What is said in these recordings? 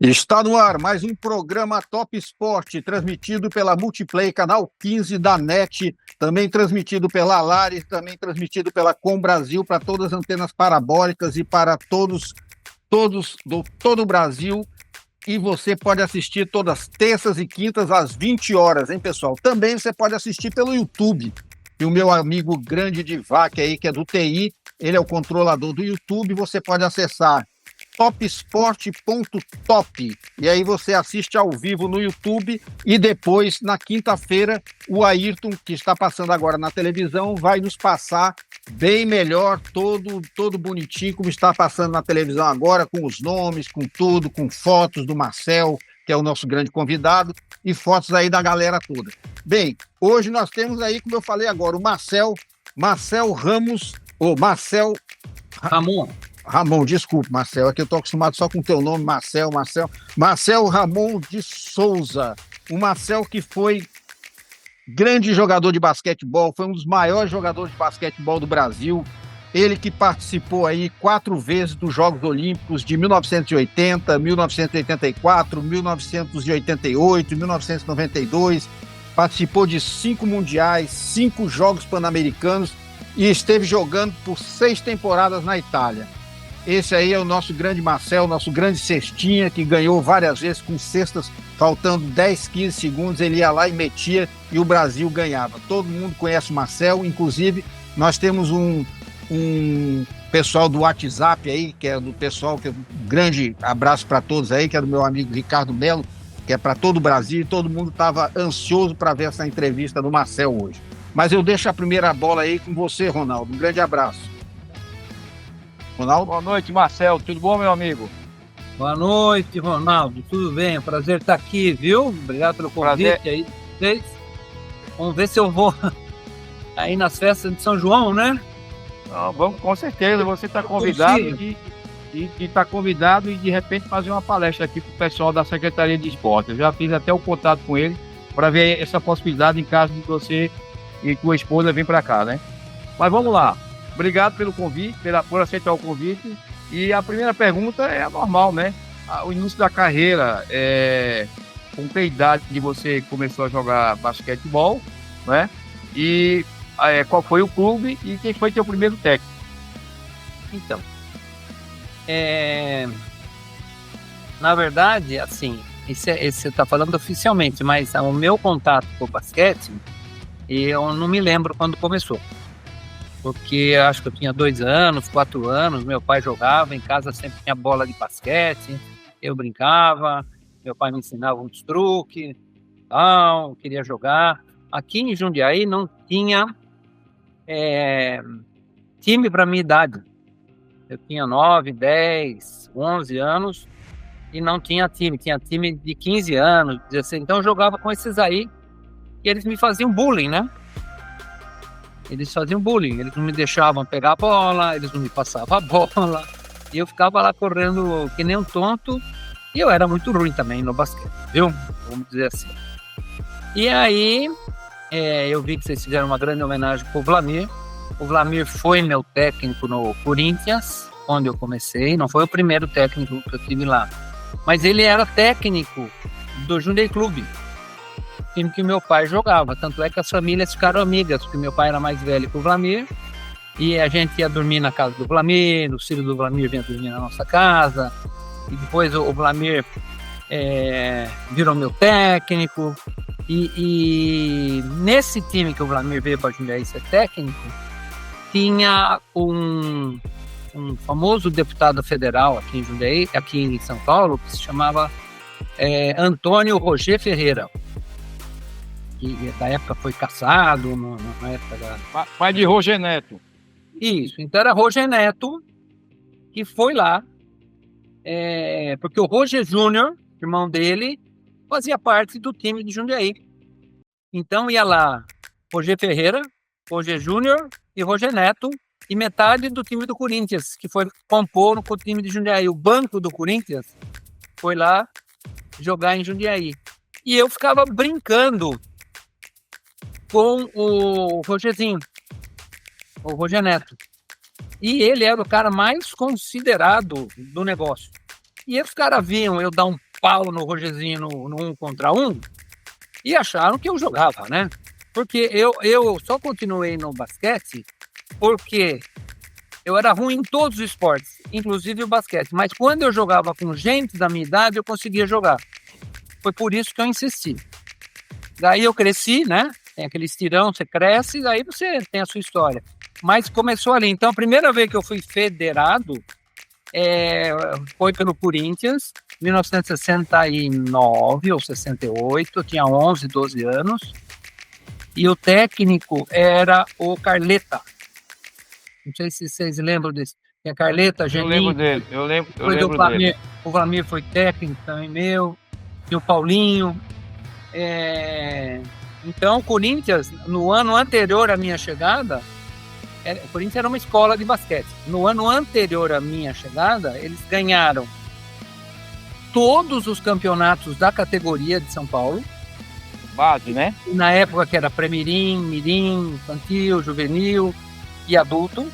Está no ar mais um programa Top Esporte, transmitido pela Multiplay, canal 15 da NET, também transmitido pela Alaris, também transmitido pela Com Brasil, para todas as antenas parabólicas e para todos do todo o Brasil. E você pode assistir todas terças e quintas às 20 horas, hein, pessoal? Também você pode assistir pelo YouTube. E o meu amigo grande de vaca aí, que é do TI, ele é o controlador do YouTube, você pode acessar topsport.top. E aí você assiste ao vivo no YouTube e depois, na quinta-feira, o Ayrton, que está passando agora na televisão, vai nos passar bem melhor, todo bonitinho, como está passando na televisão agora, com os nomes, com tudo, com fotos do Marcel, que é o nosso grande convidado, e fotos aí da galera toda. Bem, hoje nós temos aí, como eu falei agora, o Marcel Ramos, ou Marcel Ramon, desculpe, Marcel, é que eu estou acostumado só com o teu nome, Marcel Ramon de Souza, o Marcel que foi grande jogador de basquetebol, foi um dos maiores jogadores de basquetebol do Brasil, ele que participou aí 4 vezes dos Jogos Olímpicos de 1980, 1984, 1988, 1992, participou de 5 mundiais, 5 Jogos Pan-Americanos e esteve jogando por 6 temporadas na Itália. Esse aí é o nosso grande Marcel, nosso grande cestinha, que ganhou várias vezes com cestas, faltando 10, 15 segundos, ele ia lá e metia e o Brasil ganhava. Todo mundo conhece o Marcel, inclusive nós temos um pessoal do WhatsApp aí, que é do pessoal, que é um grande abraço para todos aí, que é do meu amigo Ricardo Melo, que é para todo o Brasil, e todo mundo estava ansioso para ver essa entrevista do Marcel hoje. Mas eu deixo a primeira bola aí com você, Ronaldo. Um grande abraço. Ronaldo? Boa noite, Marcel. Tudo bom, meu amigo? Boa noite, Ronaldo. Tudo bem? Prazer estar aqui, viu? Obrigado pelo convite aí. Vamos ver se eu vou aí nas festas de São João, né? Não, vamos, com certeza. Você está convidado e está convidado e de repente fazer uma palestra aqui para o pessoal da Secretaria de Esporte. Eu já fiz até o contato com ele para ver essa possibilidade em caso de você e tua esposa vir para cá, né? Mas vamos lá. Obrigado pelo convite, por aceitar o convite. E a primeira pergunta é a normal, né? O início da carreira, com que idade que você começou a jogar basquetebol, né? E qual foi o clube e quem foi teu primeiro técnico? Então, na verdade, assim, esse você está falando oficialmente, mas o meu contato com o basquete, eu não me lembro quando começou. Porque acho que eu tinha 2 anos, 4 anos, meu pai jogava, em casa sempre tinha bola de basquete, eu brincava, meu pai me ensinava uns truques, queria jogar. Aqui em Jundiaí não tinha time para minha idade. Eu tinha 9, 10, 11 anos e não tinha time de 15 anos, 16, então eu jogava com esses aí e eles me faziam bullying, né? Eles não me deixavam pegar a bola, eles não me passavam a bola, e eu ficava lá correndo que nem um tonto, e eu era muito ruim também no basquete, viu? Vamos dizer assim. E aí, eu vi que vocês fizeram uma grande homenagem pro Vlamir. O Vlamir foi meu técnico no Corinthians, onde eu comecei, não foi o primeiro técnico que eu tive lá, mas ele era técnico do Jundiaí Clube, time que meu pai jogava, tanto é que as famílias ficaram amigas, porque meu pai era mais velho que o Vlamir, e a gente ia dormir na casa do Vlamir, os filhos do Vlamir vinham dormir na nossa casa, e depois o Vlamir virou meu técnico, e nesse time que o Vlamir veio para Jundiaí ser técnico, tinha um famoso deputado federal aqui em Jundiaí, aqui em São Paulo, que se chamava Antônio Roger Ferreira, que da época foi caçado, na época da... Pai de Roger Neto. Isso, então era Roger Neto, que foi lá, porque o Roger Júnior, irmão dele, fazia parte do time de Jundiaí. Então ia lá Roger Ferreira, Roger Júnior e Roger Neto, e metade do time do Corinthians, que foi compor com o time de Jundiaí. O banco do Corinthians foi lá jogar em Jundiaí. E eu ficava brincando com o Rogerzinho, o Roger Neto. E ele era o cara mais considerado do negócio. E os caras viam eu dar um pau no Rogerzinho no 1 contra 1 e acharam que eu jogava, né? Porque eu só continuei no basquete porque eu era ruim em todos os esportes, inclusive o basquete. Mas quando eu jogava com gente da minha idade, eu conseguia jogar. Foi por isso que eu insisti. Daí eu cresci, né? Tem aquele estirão, você cresce, daí você tem a sua história. Mas começou ali. Então, a primeira vez que eu fui federado foi pelo Corinthians, 1969 ou 68, eu tinha 11, 12 anos. E o técnico era o Carleta. Não sei se vocês lembram desse. Tem a Carleta, Geninho. Eu lembro dele, eu lembro dele. O Vlamir foi técnico também meu. E o Paulinho. Então, o Corinthians, no ano anterior à minha chegada, o Corinthians era uma escola de basquete. No ano anterior à minha chegada, eles ganharam todos os campeonatos da categoria de São Paulo. Base, né? Na época que era pré-mirim, mirim, infantil, juvenil e adulto.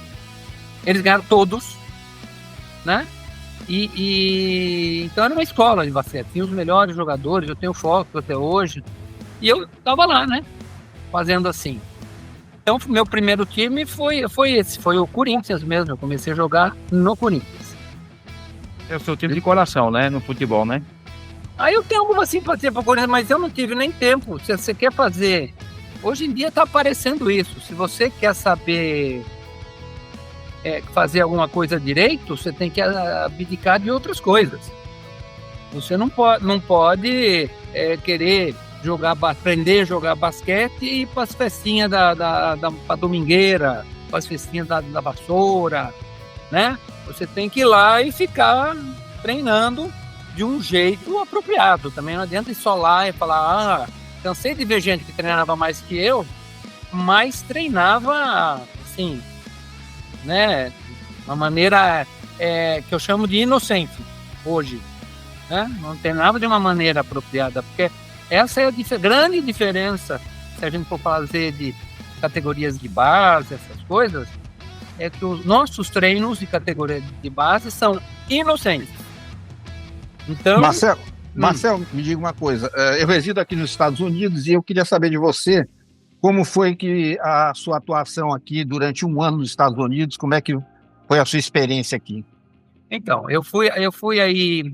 Eles ganharam todos, né? Então era uma escola de basquete. Tinha os melhores jogadores, eu tenho foto até hoje. E eu tava lá, né? Fazendo assim. Então, meu primeiro time foi esse, foi o Corinthians mesmo. Eu comecei a jogar no Corinthians. É o seu time de coração, né? No futebol, né? Aí eu tenho alguma simpatia para o Corinthians, mas eu não tive nem tempo. Se você quer fazer... Hoje em dia está aparecendo isso. Se você quer saber fazer alguma coisa direito, você tem que abdicar de outras coisas. Você não pode querer aprender a jogar basquete e ir para as festinhas da domingueira, para as festinhas da vassoura, né? Você tem que ir lá e ficar treinando de um jeito apropriado. Também não adianta ir só lá e falar, cansei de ver gente que treinava mais que eu, mas treinava, assim, né, uma maneira que eu chamo de inocente hoje, né? Não treinava de uma maneira apropriada, porque essa é a grande diferença, se a gente for fazer de categorias de base, essas coisas, é que os nossos treinos de categoria de base são inocentes. Então, Marcelo, me diga uma coisa. Eu resido aqui nos Estados Unidos e eu queria saber de você como foi que a sua atuação aqui durante um ano nos Estados Unidos, como é que foi a sua experiência aqui? Então, eu fui aí...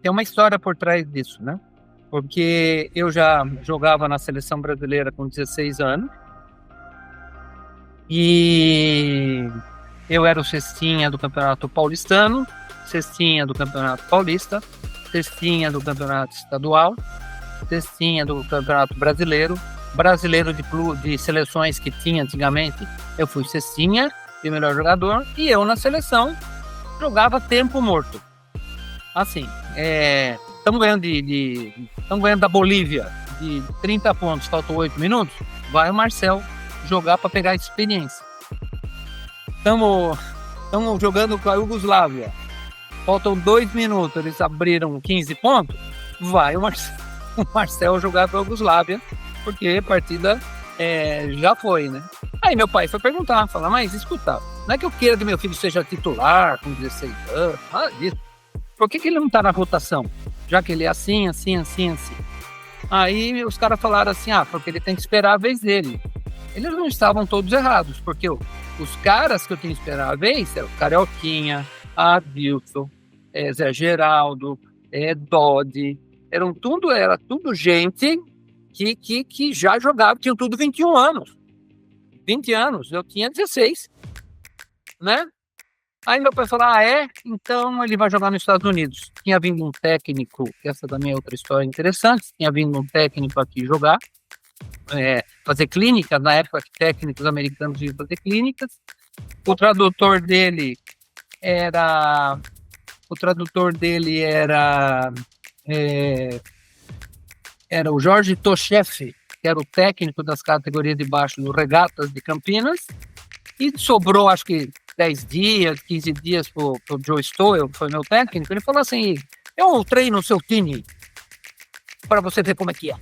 tem uma história por trás disso, né? Porque eu já jogava na seleção brasileira com 16 anos e eu era o cestinha do Campeonato Paulistano, cestinha do Campeonato Paulista, cestinha do Campeonato Estadual, cestinha do Campeonato Brasileiro de seleções que tinha antigamente. Eu fui cestinha de melhor jogador e eu na seleção jogava tempo morto. Assim, estamos ganhando da Bolívia de 30 pontos, faltam 8 minutos, vai o Marcel jogar para pegar experiência. Estamos jogando com a Iugoslávia, faltam 2 minutos, eles abriram 15 pontos, vai o Marcel jogar para a Iugoslávia, porque a partida já foi, né? Aí meu pai foi perguntar, falar, mas escuta, não é que eu queira que meu filho seja titular com 16 anos, nada disso. Por que ele não está na rotação? Já que ele é assim. Aí os caras falaram assim, porque ele tem que esperar a vez dele. Eles não estavam todos errados, porque os caras que eu tinha que esperar a vez eram o Carioquinha, Adilson, Zé Geraldo, Dodi, era tudo gente que já jogava, tinham tudo 21 anos. 20 anos, eu tinha 16, né? Aí meu pai falou, então ele vai jogar nos Estados Unidos. Tinha vindo um técnico, essa também é outra história interessante, tinha vindo um técnico aqui jogar, fazer clínicas, na época que técnicos americanos iam fazer clínicas. O tradutor dele era o Jorge Tocheff, que era o técnico das categorias de baixo do Regatas de Campinas, e sobrou, acho que 10 dias, 15 dias pro Joe Stoll, que foi meu técnico. Ele falou assim, eu treino o seu time para você ver como é que é,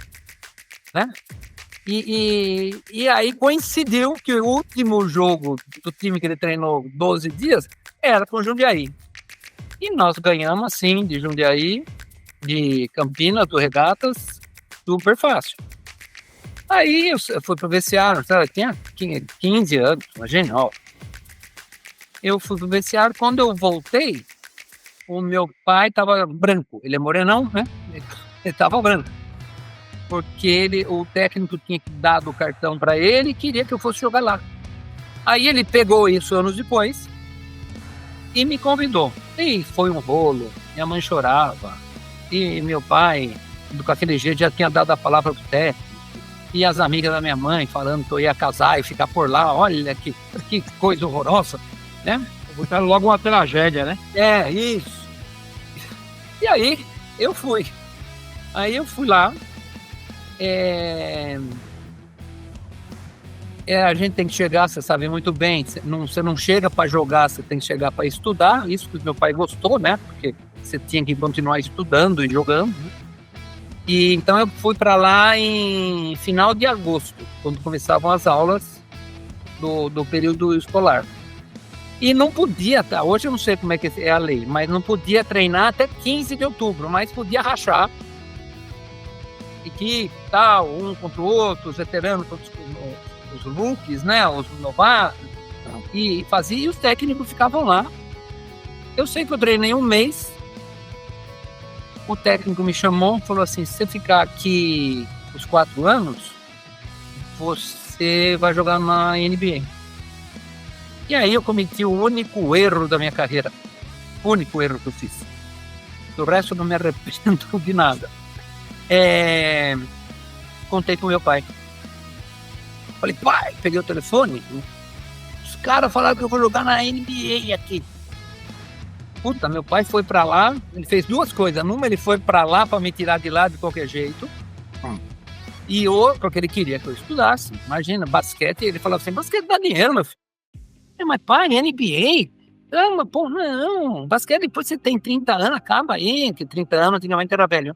né? E aí coincidiu que o último jogo do time que ele treinou 12 dias era com o Jundiaí. E nós ganhamos, assim, de Jundiaí, de Campinas, do Regatas, super fácil. Aí eu fui pro vestiário, sabe? Eu tinha 15 anos, imagina, ó. Eu fui pro vestiário, quando eu voltei, o meu pai tava branco, ele é morenão, né? Ele tava branco. Porque o técnico tinha dado o cartão para ele e queria que eu fosse jogar lá. Aí ele pegou isso anos depois e me convidou. E foi um rolo, minha mãe chorava, e meu pai, com aquele jeito, já tinha dado a palavra pro técnico. E as amigas da minha mãe falando que eu ia casar e ficar por lá, olha que coisa horrorosa, né? Botaram logo uma tragédia, né? É, isso. E aí, eu fui. Aí eu fui lá. A gente tem que chegar, você sabe muito bem, você não chega para jogar, você tem que chegar para estudar. Isso que meu pai gostou, né? Porque você tinha que continuar estudando e jogando. E então eu fui para lá em final de agosto, quando começavam as aulas do período escolar. E não podia, tá? Hoje eu não sei como é que é a lei, mas não podia treinar até 15 de outubro, mas podia rachar. E que tal, um contra o outro, os veteranos contra os rookies, né? Os novatos. E fazia, e os técnicos ficavam lá. Eu sei que eu treinei um mês. O técnico me chamou e falou assim: se você ficar aqui os 4 anos, você vai jogar na NBA. E aí eu cometi o único erro da minha carreira. O único erro que eu fiz. Do resto eu não me arrependo de nada. Contei pro meu pai. Falei, pai, peguei o telefone. Os caras falaram que eu vou jogar na NBA aqui. Puta, meu pai foi pra lá, ele fez 2 coisas. Numa, ele foi pra lá pra me tirar de lá de qualquer jeito. E outra, porque ele queria que eu estudasse. Imagina, basquete. Ele falava assim, basquete dá dinheiro, meu filho. Mas pai, NBA? Mas, pô, não. Basquete, depois você tem 30 anos, acaba aí. Que 30 anos, antigamente era velho.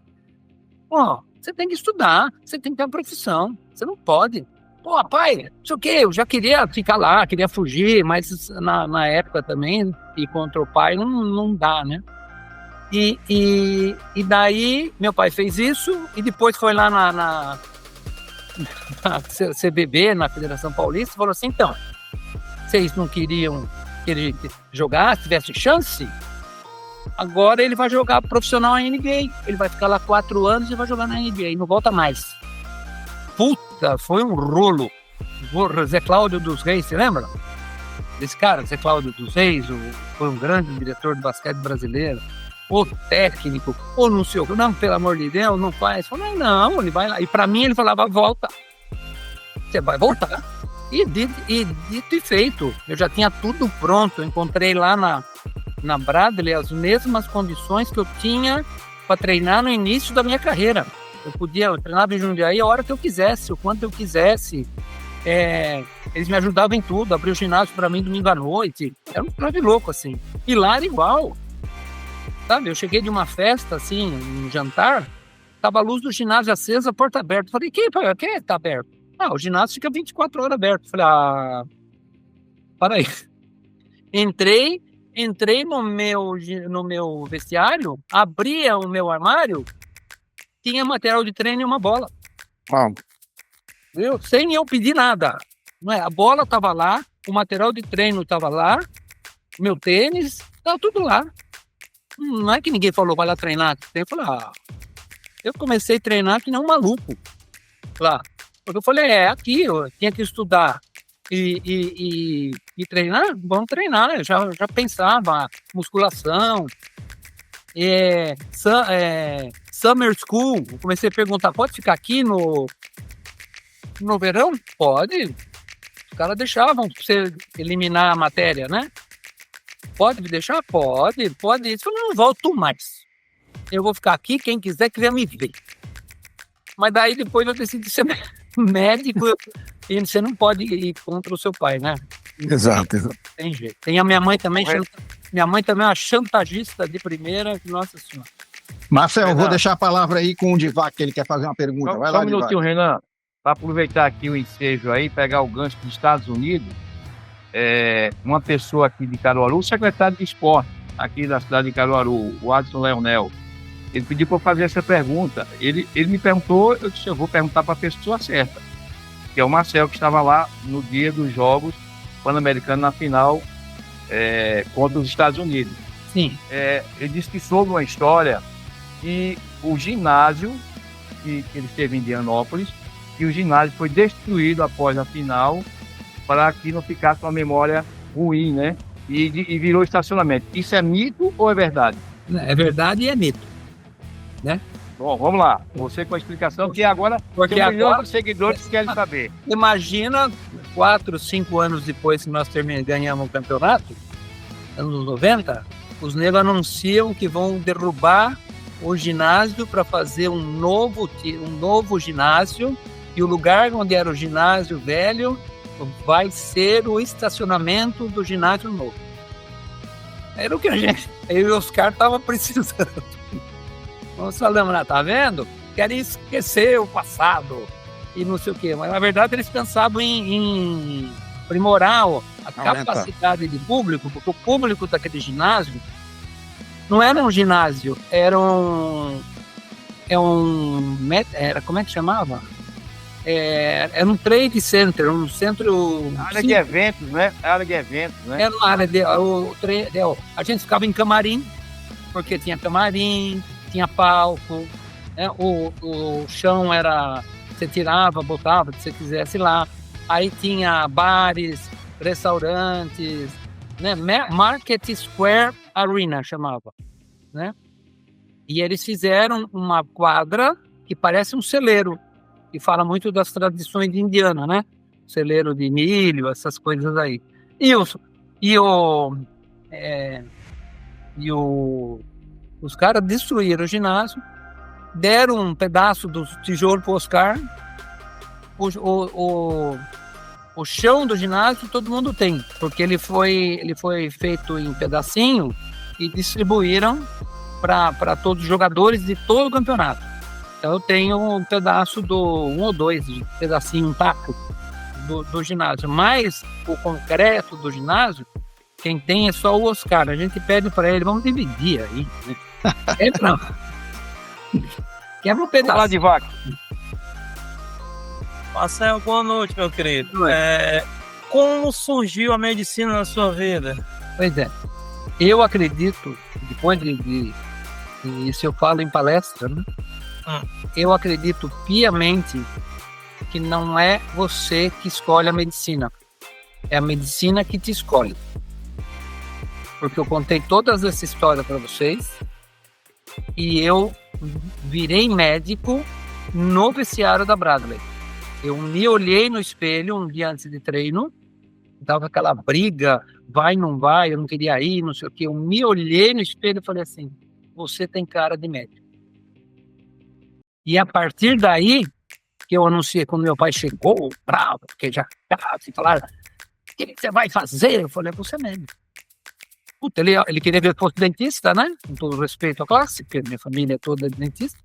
Pô, você tem que estudar, você tem que ter uma profissão. Você não pode. Pô, pai, não sei o quê, eu já queria ficar lá, queria fugir, mas na época também, ir contra o pai, não dá, né? E daí, meu pai fez isso, e depois foi lá na CBB, na Federação Paulista, e falou assim, então, vocês não queriam que ele jogasse, tivesse chance? Agora ele vai jogar profissional na NBA. Ele vai ficar lá 4 anos e vai jogar na NBA. Não volta mais. Puta, foi um rolo. O Zé Cláudio dos Reis, você lembra? Desse cara, Zé Cláudio dos Reis, foi um grande diretor de basquete brasileiro. O técnico, ou não sei o que. Não, pelo amor de Deus, não faz. Falei, não, ele vai lá. E pra mim ele falava, volta. Você vai voltar. E dito e feito. Eu já tinha tudo pronto. Eu encontrei lá na Bradley as mesmas condições que eu tinha para treinar no início da minha carreira. Eu treinava em Jundiaí a hora que eu quisesse, o quanto eu quisesse. Eles me ajudavam em tudo, abriu o ginásio para mim domingo à noite. Era um troço de louco, assim. E lá era igual. Sabe, eu cheguei de uma festa, assim, um jantar, tava a luz do ginásio acesa, a porta aberta. Falei, quem tá aberto? O ginásio fica 24 horas aberto. Falei, para aí. Entrei no meu vestiário, abria o meu armário, tinha material de treino e uma bola. Viu? Sem eu pedir nada. Não é? A bola estava lá, o material de treino estava lá, meu tênis, estava tudo lá. Não é que ninguém falou, vai lá treinar. Eu falei, eu comecei a treinar que nem um maluco lá. Porque eu falei, aqui, eu tinha que estudar e treinar, vamos treinar. Eu já pensava, musculação, summer school. Eu comecei a perguntar, pode ficar aqui no verão? Pode. Os caras deixavam você eliminar a matéria, né? Pode me deixar? Pode. Eu falei, não volto mais. Eu vou ficar aqui, quem quiser me ver. Mas daí depois eu decidi ser médico e você não pode ir contra o seu pai, né? Exato. Tem jeito. Tem a minha mãe também. Minha mãe também é uma chantagista de primeira, nossa senhora. Marcelo, eu vou deixar a palavra aí com o Divac, que ele quer fazer uma pergunta. Vai só lá, um minutinho, Renan, para aproveitar aqui o ensejo aí, pegar o gancho dos Estados Unidos. Uma pessoa aqui de Caruaru, o secretário de esporte aqui da cidade de Caruaru, o Adson Leonel, Ele pediu para eu fazer essa pergunta. Ele me perguntou, eu disse, eu vou perguntar para a pessoa certa, que é o Marcel, que estava lá no dia dos Jogos Pan-Americanos na final contra os Estados Unidos. Sim. Ele disse que soube uma história que o ginásio, que ele esteve em Indianópolis, e o ginásio foi destruído após a final para que não ficasse uma memória ruim, né? E virou estacionamento. Isso é mito ou é verdade? É verdade e é mito, né? Bom, vamos lá. Você com a explicação, que agora Porque tem milhões agora de seguidores que querem saber. Imagina 4, 5 anos depois que nós ganhamos o campeonato, anos 90, os negros anunciam que vão derrubar o ginásio para fazer um novo ginásio, e o lugar onde era o ginásio velho vai ser o estacionamento do ginásio novo. Era o que eu e o Oscar estavam precisando. Nós falamos lá, tá vendo? Querem esquecer o passado e não sei o quê. Mas, na verdade, eles pensavam em aprimorar a capacidade de público, porque o público daquele ginásio não era um ginásio, era como é que chamava? Era um trade center, um centro... Área de eventos, né? Área de eventos, né? Era uma área a gente ficava em camarim, porque tinha camarim, tinha palco, né? O chão era... Você tirava, botava, se você quisesse lá. Aí tinha bares, restaurantes, né? Market Square Arena chamava, né? E eles fizeram uma quadra que parece um celeiro, que fala muito das tradições de Indiana, né? Celeiro de milho, essas coisas aí. Os caras destruíram o ginásio, deram um pedaço do tijolo para o Oscar. O chão do ginásio todo mundo tem, porque ele foi feito em pedacinho e distribuíram para todos os jogadores de todo o campeonato. Então eu tenho um pedaço um ou dois pedacinho, um taco do ginásio. Mas o concreto do ginásio, quem tem é só o Oscar. A gente pede para ele, vamos dividir aí. Quebra um pedaço. Lá de vaca. Marcel, boa noite, meu querido. Como surgiu a medicina na sua vida? Pois é. Eu acredito, depois isso eu falo em palestra, né? Eu acredito piamente que não é você que escolhe a medicina, é a medicina que te escolhe. Porque eu contei todas essa história para vocês e eu virei médico no vestiário da Bradley. Eu me olhei no espelho um dia antes de treino, dava aquela briga, vai, não vai, eu não queria ir, não sei o quê. Eu me olhei no espelho e falei assim, você tem cara de médico. E a partir daí, que eu anunciei quando meu pai chegou, bravo, porque já falaram, o que você vai fazer? Eu falei, você é médico. Puta, ele queria ver que eu fosse dentista, né? Com todo respeito à classe, porque minha família é toda dentista.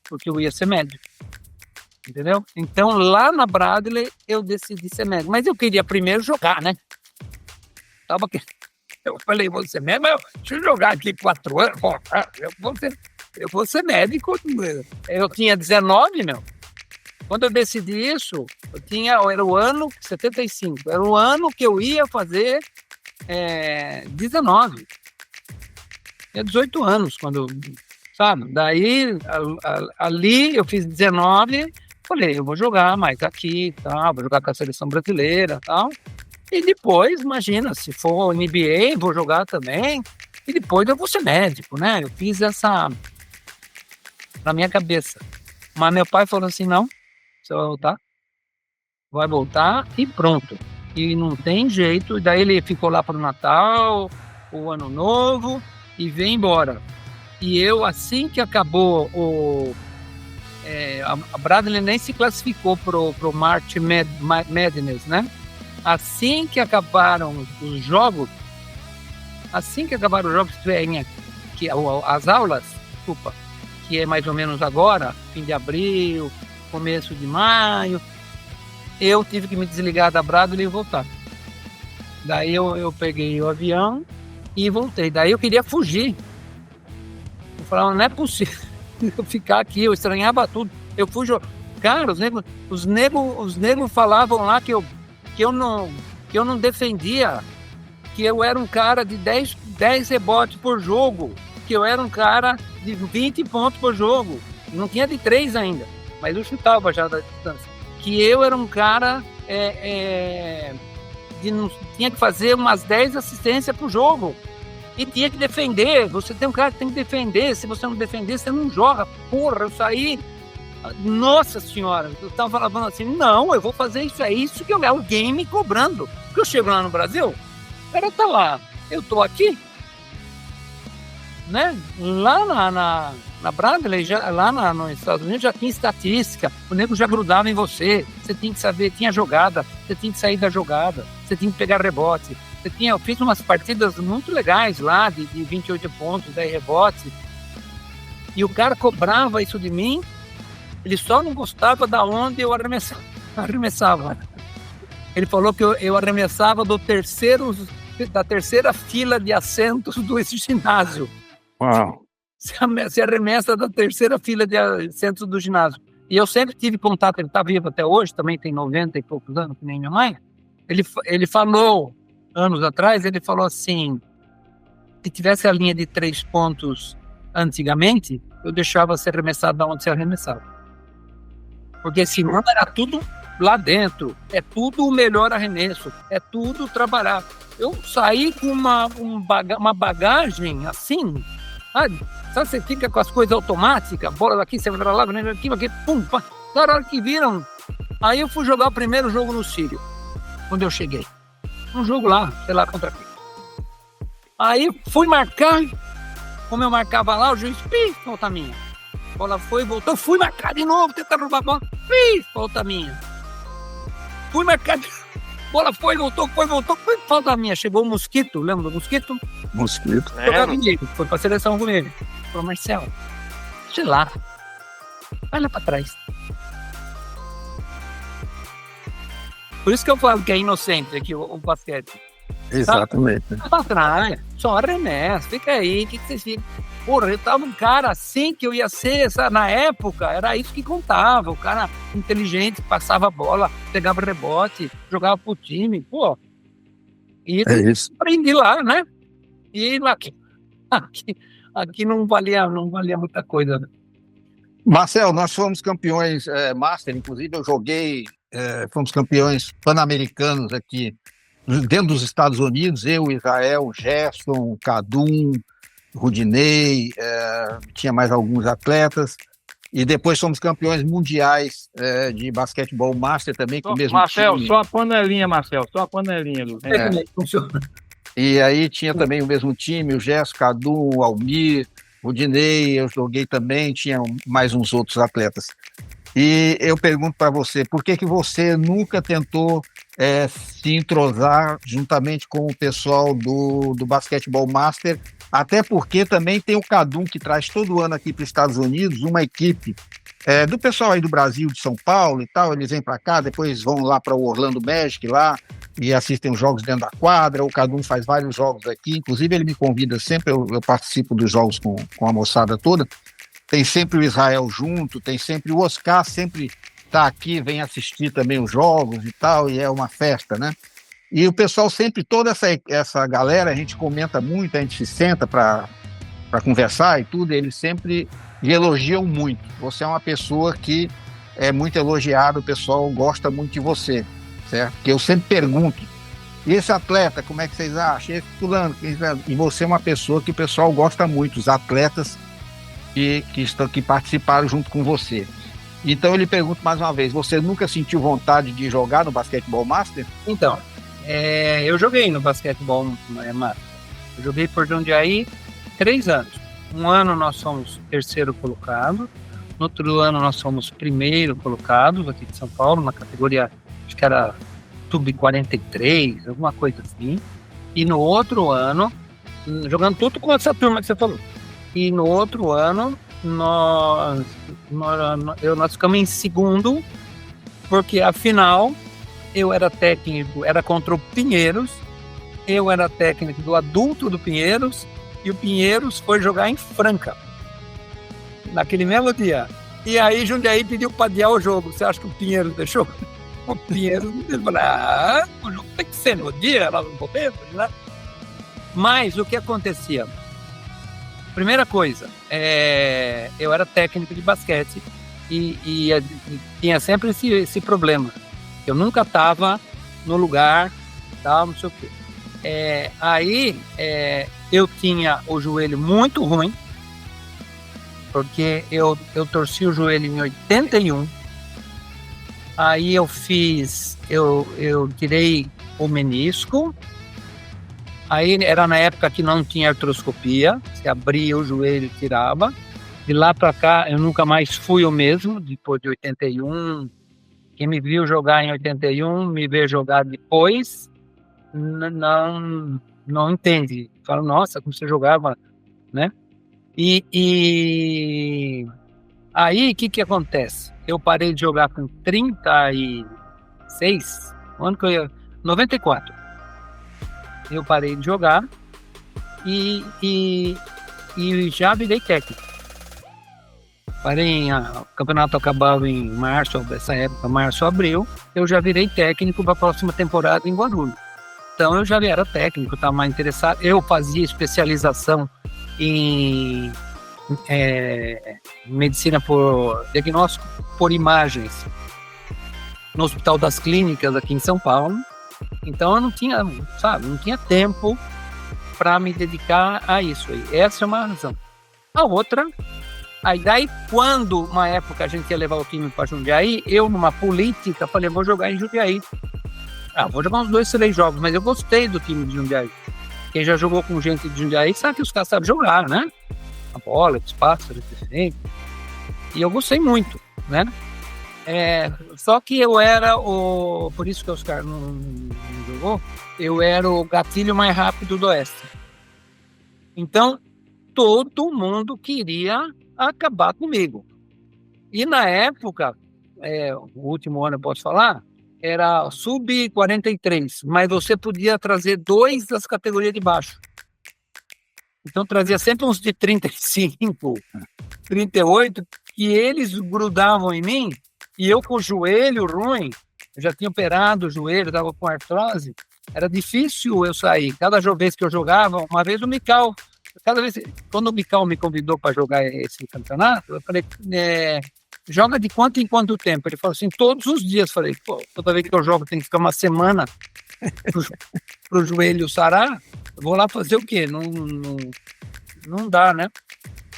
Porque eu ia ser médico. Entendeu? Então, lá na Bradley, eu decidi ser médico. Mas eu queria primeiro jogar, né? Eu falei, vou ser médico, mas deixa eu jogar aqui 4 anos. Eu vou ser médico. Eu tinha 19, meu. Quando eu decidi isso, era o ano 75. Era o ano que eu ia fazer 19. Tinha 18 anos, quando, sabe? Daí, ali, eu fiz 19. Falei, eu vou jogar mais aqui, tá? Vou jogar com a seleção brasileira e tal. E depois, imagina, se for NBA, vou jogar também. E depois eu vou ser médico, né? Eu fiz essa na minha cabeça. Mas meu pai falou assim, não, você vai voltar e pronto. E não tem jeito. Daí ele ficou lá para o Natal, o Ano Novo, e veio embora. E eu, assim que acabou a Bradley nem se classificou pro March Madness, né? Assim que acabaram os jogos, as aulas, desculpa, que é mais ou menos agora, fim de abril, começo de maio, eu tive que me desligar da Bradley e voltar. Daí eu peguei o avião e voltei. Daí eu queria fugir. Eu falava, não é possível eu ficar aqui, eu estranhava tudo. Eu fui jogar. Cara, os negros falavam lá que eu não defendia, que eu era um cara de 10 rebotes por jogo, que eu era um cara de 20 pontos por jogo. Não tinha de 3 ainda, mas eu chutava já da distância. Que eu era um cara tinha que fazer umas 10 assistências por jogo. E tinha que defender. Você tem um cara que tem que defender. Se você não defender, você não joga. Porra, eu saí. Nossa senhora, eu tava falando assim, não, eu vou fazer isso, é isso que alguém me cobrando. Porque eu chego lá no Brasil, o cara tá lá, eu tô aqui, né? Lá na Bradley, lá nos Estados Unidos já tinha estatística, o nego já grudava em você tinha que saber, tinha jogada, você tinha que sair da jogada, você tinha que pegar rebote. Eu fiz umas partidas muito legais lá, de 28 pontos, 10 rebotes, e o cara cobrava isso de mim. Ele só não gostava da onde eu arremessava. Ele falou que eu arremessava da terceira fila de assentos do ginásio. Uau. Se arremessa da terceira fila de assentos do ginásio. E eu sempre tive contato, ele está vivo até hoje, também tem 90 e poucos anos, que nem minha mãe. Ele falou, anos atrás, ele falou assim, se tivesse a linha de 3 pontos antigamente, eu deixava ser arremessado da onde se arremessava. Porque senão era tudo lá dentro, é tudo o melhor arremesso, é tudo trabalhar. Eu saí com uma bagagem assim, sabe? Você fica com as coisas automáticas, bola daqui, você vai pra lá, aqui, pum, pá. Na hora que viram, aí eu fui jogar o primeiro jogo no Sírio, quando eu cheguei. Um jogo lá, sei lá contra quem. Aí fui marcar, como eu marcava lá, o juiz, falta minha. A bola foi, voltou, fui marcar de novo, tentar roubar a bola, falta minha. Fui marcar, bola foi, voltou, falta minha. Chegou o Mosquito, lembra do Mosquito? Mosquito. Foi pra seleção com ele. Falou, Marcelo, sei lá, vai lá pra trás. Por isso que eu falo que é inocente aqui o basquete. Exatamente. Tá pra trás, só arremesso, fica aí, o que vocês ficam? Porra, eu tava um cara assim que eu ia ser, na época, era isso que contava, o cara inteligente, passava a bola, pegava rebote, jogava pro time, pô. E isso. Aprendi lá, né? E lá, aqui não valia muita coisa, né? Marcel, nós fomos campeões Master, inclusive eu joguei, fomos campeões pan-americanos aqui dentro dos Estados Unidos, eu, Israel, Gerson, Kadum, Rudinei, tinha mais alguns atletas, e depois fomos campeões mundiais de basquetebol Master também, com o mesmo Marcel, time. só a panelinha, Marcel, só a panelinha. Funciona. E aí tinha também o mesmo time, o Gerson, Kadum, o Almir, Rudinei, eu joguei também, tinha mais uns outros atletas. E eu pergunto para você, por que você nunca tentou se entrosar juntamente com o pessoal do basquetebol Master? Até porque também tem o Kadum, que traz todo ano aqui para os Estados Unidos uma equipe do pessoal aí do Brasil, de São Paulo e tal. Eles vêm para cá, depois vão lá para o Orlando Magic lá e assistem os jogos dentro da quadra. O Kadum faz vários jogos aqui, inclusive ele me convida sempre, eu participo dos jogos com a moçada toda. Tem sempre o Israel junto, tem sempre o Oscar, sempre está aqui, vem assistir também os jogos e tal, e é uma festa, né? E o pessoal sempre, toda essa galera, a gente comenta muito, a gente se senta para conversar e tudo, eles sempre elogiam muito. Você é uma pessoa que é muito elogiada, o pessoal gosta muito de você, certo? Porque eu sempre pergunto, e esse atleta, como é que vocês acham? Esse fulano, e você é uma pessoa que o pessoal gosta muito, os atletas que participaram junto com você. Então eu lhe pergunto mais uma vez, você nunca sentiu vontade de jogar no basquetebol Master? Então, eu joguei no basquetebol Master. Eu joguei por Jundiaí 3 anos. Um ano nós somos 3º colocado, no outro ano nós somos 1º colocados aqui de São Paulo, na categoria, acho que era sub-43, alguma coisa assim. E no outro ano, jogando tudo com essa turma que você falou. E no outro ano, nós ficamos em 2º, porque afinal, eu era técnico, era contra o Pinheiros, eu era técnico do adulto do Pinheiros e o Pinheiros foi jogar em Franca, naquele mesmo dia. E aí Jundiaí pediu para adiar o jogo. Você acha que o Pinheiros deixou? O Pinheiros falou, o jogo tem que ser no dia, nós não podemos, né? Mas o que acontecia? Primeira coisa, eu era técnico de basquete e tinha sempre esse problema. Eu nunca estava no lugar, tal, não sei o quê. Aí eu tinha o joelho muito ruim, porque eu torci o joelho em 81. Aí eu tirei o menisco. Aí era na época que não tinha artroscopia, você abria o joelho e tirava. De lá para cá eu nunca mais fui o mesmo, depois de 81. Quem me viu jogar em 81, me vê jogar depois, não entende. Fala, nossa, como você jogava, né? E aí, o que acontece? Eu parei de jogar com 36, ano que eu 94. Eu parei de jogar e já virei técnico. O campeonato acabava em março, dessa época, março, abril, eu já virei técnico para a próxima temporada em Guarulhos. Então eu já era técnico, estava mais interessado. Eu fazia especialização em medicina por diagnóstico por imagens no Hospital das Clínicas aqui em São Paulo. Então eu não tinha tempo para me dedicar a isso aí. Essa é uma razão. A outra, daí quando uma época a gente ia levar o time para Jundiaí, eu numa política falei, vou jogar em Jundiaí. Vou jogar uns 2, 3 jogos, mas eu gostei do time de Jundiaí. Quem já jogou com gente de Jundiaí sabe que os caras sabem jogar, né? A bola, os pássaros, e eu gostei muito, né? Só que eu era por isso que os caras não jogou, eu era o gatilho mais rápido do Oeste. Então, todo mundo queria acabar comigo. E na época, o último ano eu posso falar, era sub-43, mas você podia trazer 2 das categorias de baixo. Então trazia sempre uns de 35, 38, que eles grudavam em mim, e eu com o joelho ruim, eu já tinha operado o joelho, estava com artrose, era difícil eu sair. Cada vez que eu jogava, uma vez o Mical, quando o Mical me convidou para jogar esse campeonato, eu falei, joga de quanto em quanto tempo? Ele falou assim, todos os dias. Falei, toda vez que eu jogo tem que ficar uma semana para o joelho sarar, vou lá fazer o quê? Não dá, né?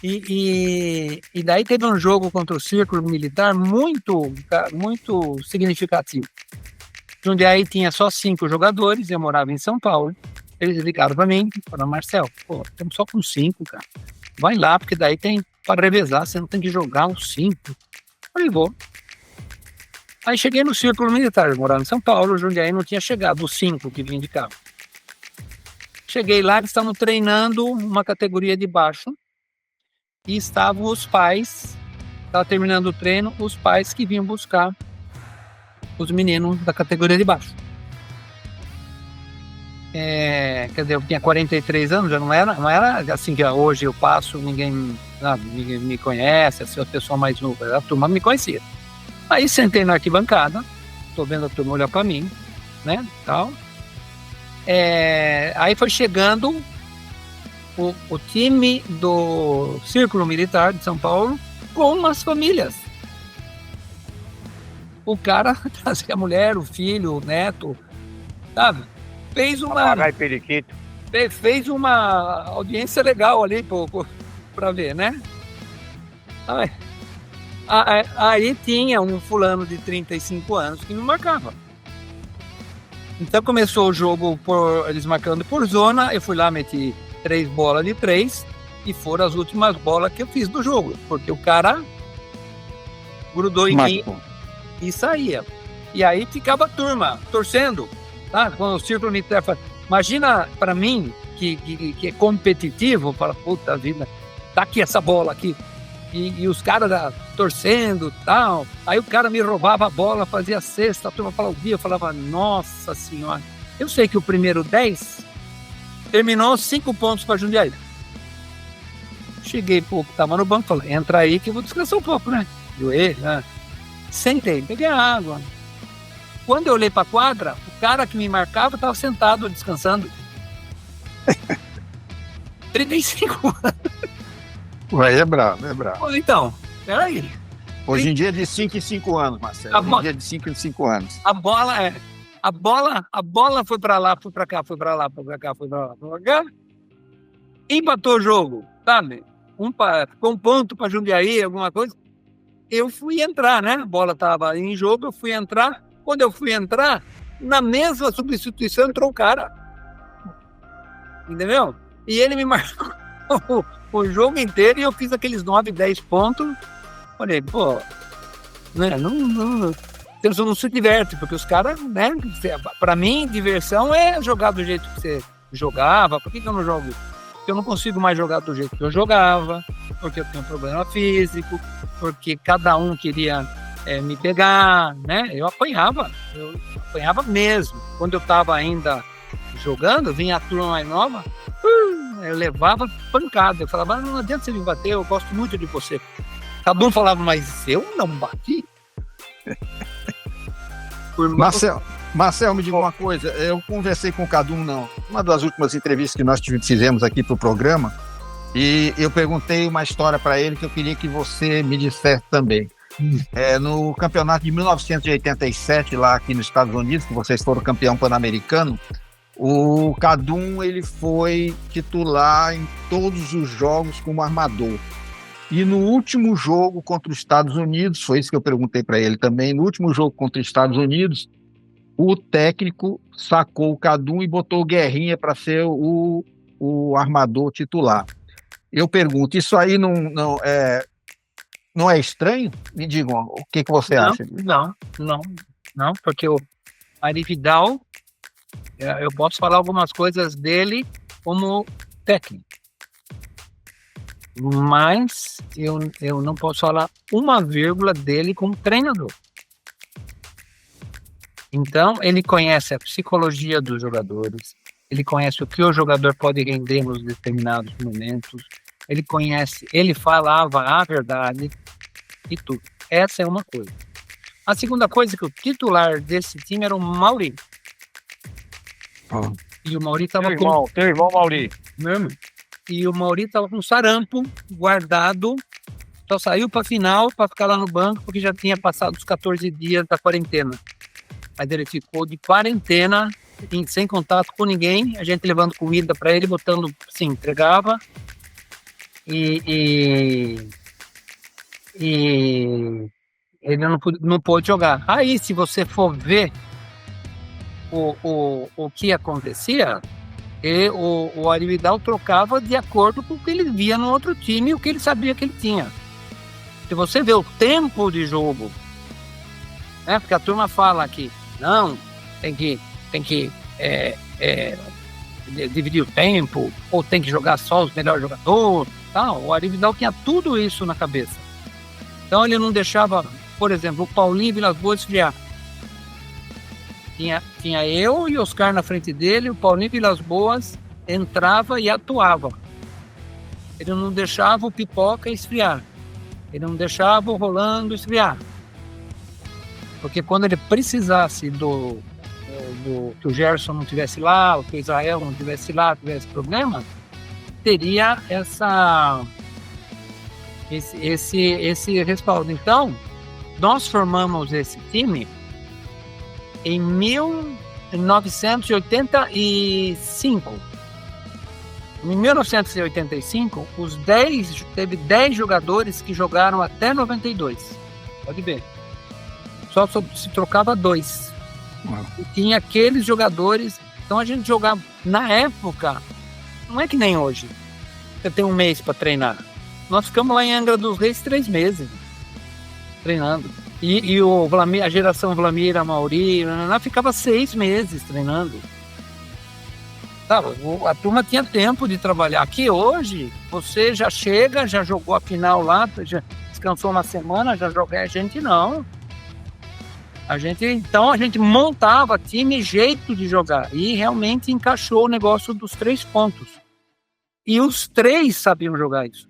E daí teve um jogo contra o Círculo Militar muito significativo. Jundiaí tinha só 5 jogadores, eu morava em São Paulo. Eles ligaram para mim, falaram, Marcel, estamos só com 5, cara. Vai lá, porque daí tem para revezar, você não tem que jogar os 5. Falei, vou. Aí cheguei no Círculo Militar, eu morava em São Paulo, o Jundiaí não tinha chegado, os 5 que vinham de carro. Cheguei lá, eles estavam treinando uma categoria de baixo e estavam os pais, estava terminando o treino, os pais que vinham buscar os meninos da categoria de baixo. Quer dizer, eu tinha 43 anos, já não era assim que hoje eu passo, ninguém me conhece, assim, a pessoa mais nova, a turma me conhecia. Aí sentei na arquibancada, tô vendo a turma olhar para mim, né, tal. Aí foi chegando o time do Círculo Militar de São Paulo com umas famílias. O cara trazia a mulher, o filho, o neto, sabe? Fez uma audiência legal ali para ver, né? Aí tinha um fulano de 35 anos que me marcava. Então começou o jogo eles marcando por zona, eu fui lá, meti 3 bolas de 3 e foram as últimas bolas que eu fiz do jogo, porque o cara grudou em mim e saía. E aí ficava a turma torcendo, tá? Quando o Círculo Militar fala, imagina para mim que é competitivo, fala, puta vida, tá aqui essa bola aqui. E os caras torcendo e tal. Aí o cara me roubava a bola, fazia cesta, a turma aplaudia, eu falava, nossa senhora. Eu sei que o primeiro 10 Terminou 5 pontos para Jundiaí. Cheguei pro que tava no banco, falei, entra aí que eu vou descansar um pouco, né? Joelho, né? Sentei, peguei a água. Quando eu olhei pra quadra, o cara que me marcava tava sentado, descansando. 35 anos. Ué, é bravo, é bravo. Então, peraí. Hoje em dia é de 5 em 5 anos, Marcelo. Hoje em dia é de 5 em 5 anos. A bola foi pra lá, foi pra cá, foi pra lá, foi pra cá, foi pra lá, foi pra cá. Empatou o jogo, sabe? Ficou um ponto pra Jundiaí, alguma coisa. Eu fui entrar, né? A bola tava em jogo, eu fui entrar. Quando eu fui entrar, na mesma substituição entrou o cara. Entendeu? E ele me marcou o jogo inteiro e eu fiz aqueles 9, 10 pontos. Falei, pô, né? Você não se diverte, porque os caras, né? Pra mim, diversão é jogar do jeito que você jogava. Por que eu não jogo? Porque eu não consigo mais jogar do jeito que eu jogava, porque eu tenho um problema físico, porque cada um queria me pegar, né? Eu apanhava mesmo. Quando eu estava ainda jogando, vinha a turma mais nova, eu levava pancada. Eu falava, não adianta você me bater, eu gosto muito de você. Cada um falava, mas eu não bati. Marcelo, me diga uma coisa, eu conversei com o Cadu, uma das últimas entrevistas que nós fizemos aqui para o programa, e eu perguntei uma história para ele que eu queria que você me dissesse também. No campeonato de 1987, lá aqui nos Estados Unidos, que vocês foram campeão pan-americano, o Cadu, ele foi titular em todos os jogos como armador. E no último jogo contra os Estados Unidos, foi isso que eu perguntei para ele também, no último jogo contra os Estados Unidos, o técnico sacou o Cadu e botou o Guerrinha para ser o armador titular. Eu pergunto, isso aí não é estranho? Me digam, o que você acha? Não, porque o Ari Vidal, eu posso falar algumas coisas dele como técnico, mas eu não posso falar uma vírgula dele como treinador. Então, ele conhece a psicologia dos jogadores, ele conhece o que o jogador pode render nos determinados momentos, ele falava a verdade e tudo. Essa é uma coisa. A segunda coisa é que o titular desse time era o Mauri. E o Mauri estava com... Teu irmão Mauri. E o Mauri estava com sarampo guardado, só saiu para a final para ficar lá no banco, porque já tinha passado os 14 dias da quarentena. Mas ele ficou de quarentena, sem contato com ninguém, a gente levando comida para ele, botando, sim, entregava. E ele não pôde jogar. Aí, se você for ver o que acontecia, o Ari Vidal trocava de acordo com o que ele via no outro time e o que ele sabia que ele tinha. Se você vê o tempo de jogo, né, porque a turma fala que não, tem que dividir o tempo, ou tem que jogar só os melhores jogadores, tal. O Ari Vidal tinha tudo isso na cabeça. Então ele não deixava, por exemplo, o Paulinho Vilas Boas esfriar. Tinha eu e Oscar na frente dele, o Paulinho Vilas Boas entrava e atuava. Ele não deixava o Pipoca esfriar. Ele não deixava o Rolando esfriar. Porque quando ele precisasse que o Gerson não estivesse lá, ou que o Israel não estivesse lá, tivesse problema, teria esse respaldo. Então, nós formamos esse time em 1985. Em 1985, teve 10 jogadores que jogaram até 92. Pode ver. Só se trocava 2. E tinha aqueles jogadores. Então a gente jogava. Na época, não é que nem hoje. Você tem um mês para treinar. Nós ficamos lá em Angra dos Reis 3 meses treinando. E a geração Vlamir, Mauri, ficava 6 meses treinando. Sabe, a turma tinha tempo de trabalhar. Aqui hoje, você já chega, já jogou a final lá, já descansou uma semana, já joga. A gente não. Então a gente montava time, jeito de jogar, e realmente encaixou o negócio dos 3 pontos. E os 3 sabiam jogar isso.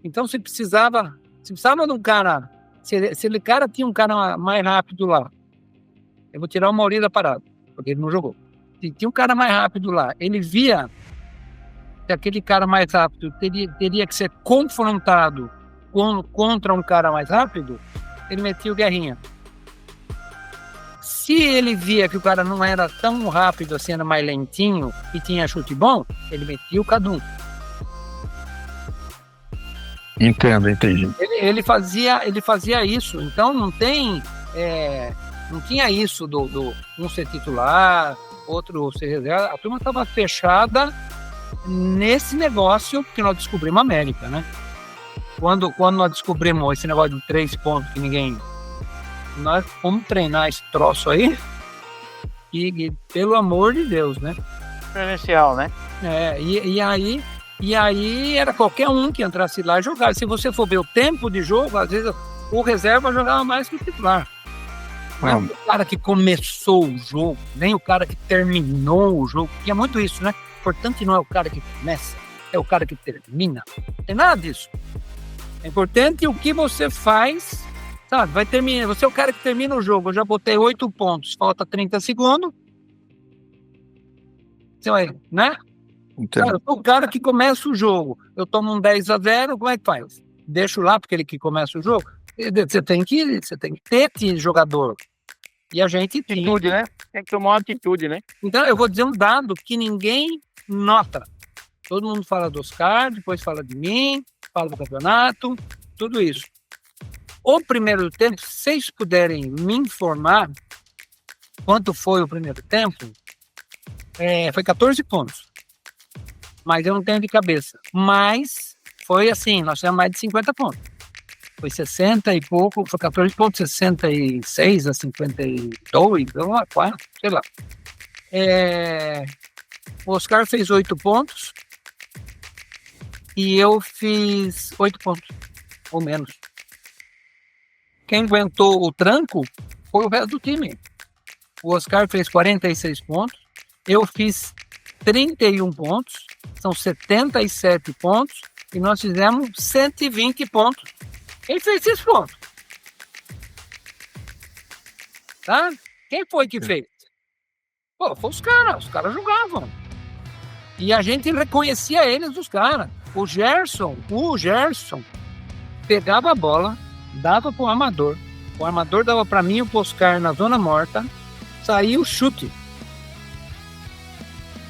Então se precisava de um cara, se ele cara tinha um cara mais rápido lá, eu vou tirar o Mauri da parada, porque ele não jogou. Se tinha um cara mais rápido lá, ele via que aquele cara mais rápido teria que ser confrontado contra um cara mais rápido, ele metia o Guerrinha. Se ele via que o cara não era tão rápido assim, era mais lentinho e tinha chute bom, ele metia o Cadum. Entendo, entendi. Ele fazia isso. Então não tinha isso do um ser titular, outro ser reserva. A turma estava fechada nesse negócio que nós descobrimos a América, né? Quando nós descobrimos esse negócio de 3 pontos que ninguém... Nós fomos treinar esse troço aí e pelo amor de Deus, né? Diferencial, né? E aí era qualquer um que entrasse lá e jogar. Se você for ver o tempo de jogo, às vezes o reserva jogava mais que o titular. Não é o cara que começou o jogo, nem o cara que terminou o jogo. E é muito isso, né? O importante não é o cara que começa, é o cara que termina. Não tem nada disso. É importante o que você faz, sabe? Vai terminar. Você é o cara que termina o jogo. Eu já botei 8 pontos, falta 30 segundos. Você vai, né? Cara, eu sou o cara que começa o jogo. Eu tomo um 10-0, como é que faz? Deixo lá porque ele que começa o jogo. Você tem que ter esse jogador. E a gente tem. Atitude, né? Tem que tomar uma atitude, né? Então, eu vou dizer um dado que ninguém nota. Todo mundo fala do Oscar, depois fala de mim, fala do campeonato, tudo isso. O primeiro tempo, se vocês puderem me informar quanto foi o primeiro tempo, foi 14 pontos. Mas eu não tenho de cabeça. Mas foi assim, nós tivemos mais de 50 pontos. Foi 60 e pouco, foi 14 pontos, 66 a 52, quase, sei lá. O Oscar fez 8 pontos e eu fiz 8 pontos, ou menos. Quem aguentou o tranco foi o resto do time. O Oscar fez 46 pontos, eu fiz 31 pontos, são 77 pontos, e nós fizemos 120 pontos. Quem fez esses pontos? Tá? Quem foi que fez? Pô, foi os caras jogavam. E a gente reconhecia eles, os caras. O Gerson pegava a bola, dava pro armador. O armador dava para mim e pro Oscar na zona morta, saía o chute.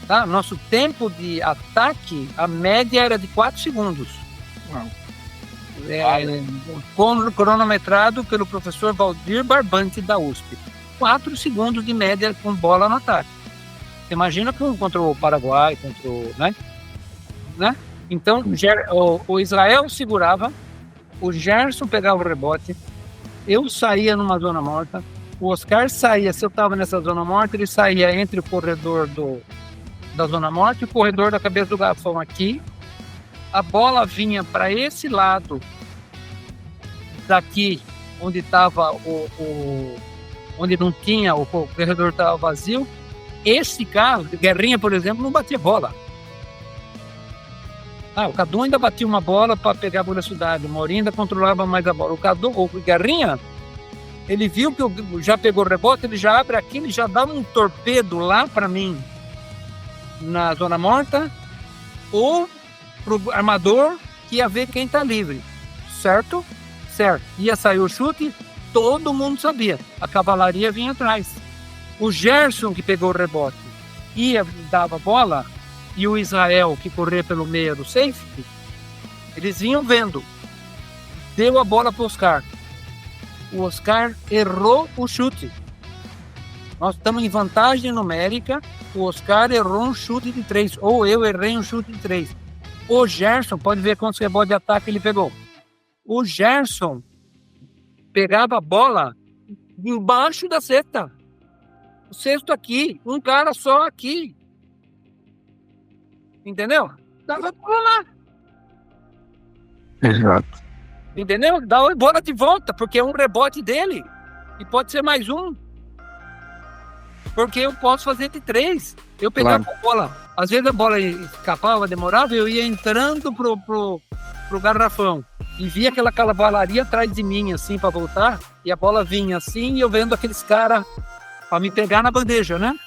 Tá? Nosso tempo de ataque, a média era de 4 segundos. Cronometrado pelo professor Valdir Barbante da USP. 4 segundos de média com bola no ataque. Você imagina contra o Paraguai, contra o... Né? Então, o Israel segurava, o Gerson pegava o rebote, eu saía numa zona morta, o Oscar saía, se eu estava nessa zona morta, ele saía entre o corredor da zona morta e o corredor da cabeça do garrafão aqui. A bola vinha para esse lado daqui, onde estava onde não tinha, o corredor estava vazio. Esse carro, Guerrinha, por exemplo, não batia bola. O Cadu ainda batia uma bola para pegar a velocidade, o Maurinho ainda controlava mais a bola. O Guerrinha, ele viu que eu já pegou o rebote, ele já abre aqui, ele já dá um torpedo lá para mim, na zona morta, ou pro armador que ia ver quem tá livre, certo? Ia sair o chute, todo mundo sabia, a cavalaria vinha atrás. O Gerson que pegou o rebote dava bola, e o Israel que corria pelo meio do safety, eles vinham vendo, deu a bola pro Oscar. O Oscar errou o chute. Nós estamos em vantagem numérica, o Oscar errou um chute de 3, ou eu errei um chute de 3. O Gerson, pode ver quantos rebotes de ataque ele pegou. O Gerson pegava a bola embaixo da cesta. O cesto aqui, um cara só aqui. Entendeu? Dava a bola lá. Exato. Entendeu? Dá a bola de volta, porque é um rebote dele. E pode ser mais um. Porque eu posso fazer de 3. Eu pegava a bola. Às vezes a bola escapava, demorava, eu ia entrando pro garrafão. E via aquela cavalaria atrás de mim, assim, para voltar. E a bola vinha assim, e eu vendo aqueles caras para me pegar na bandeja, né?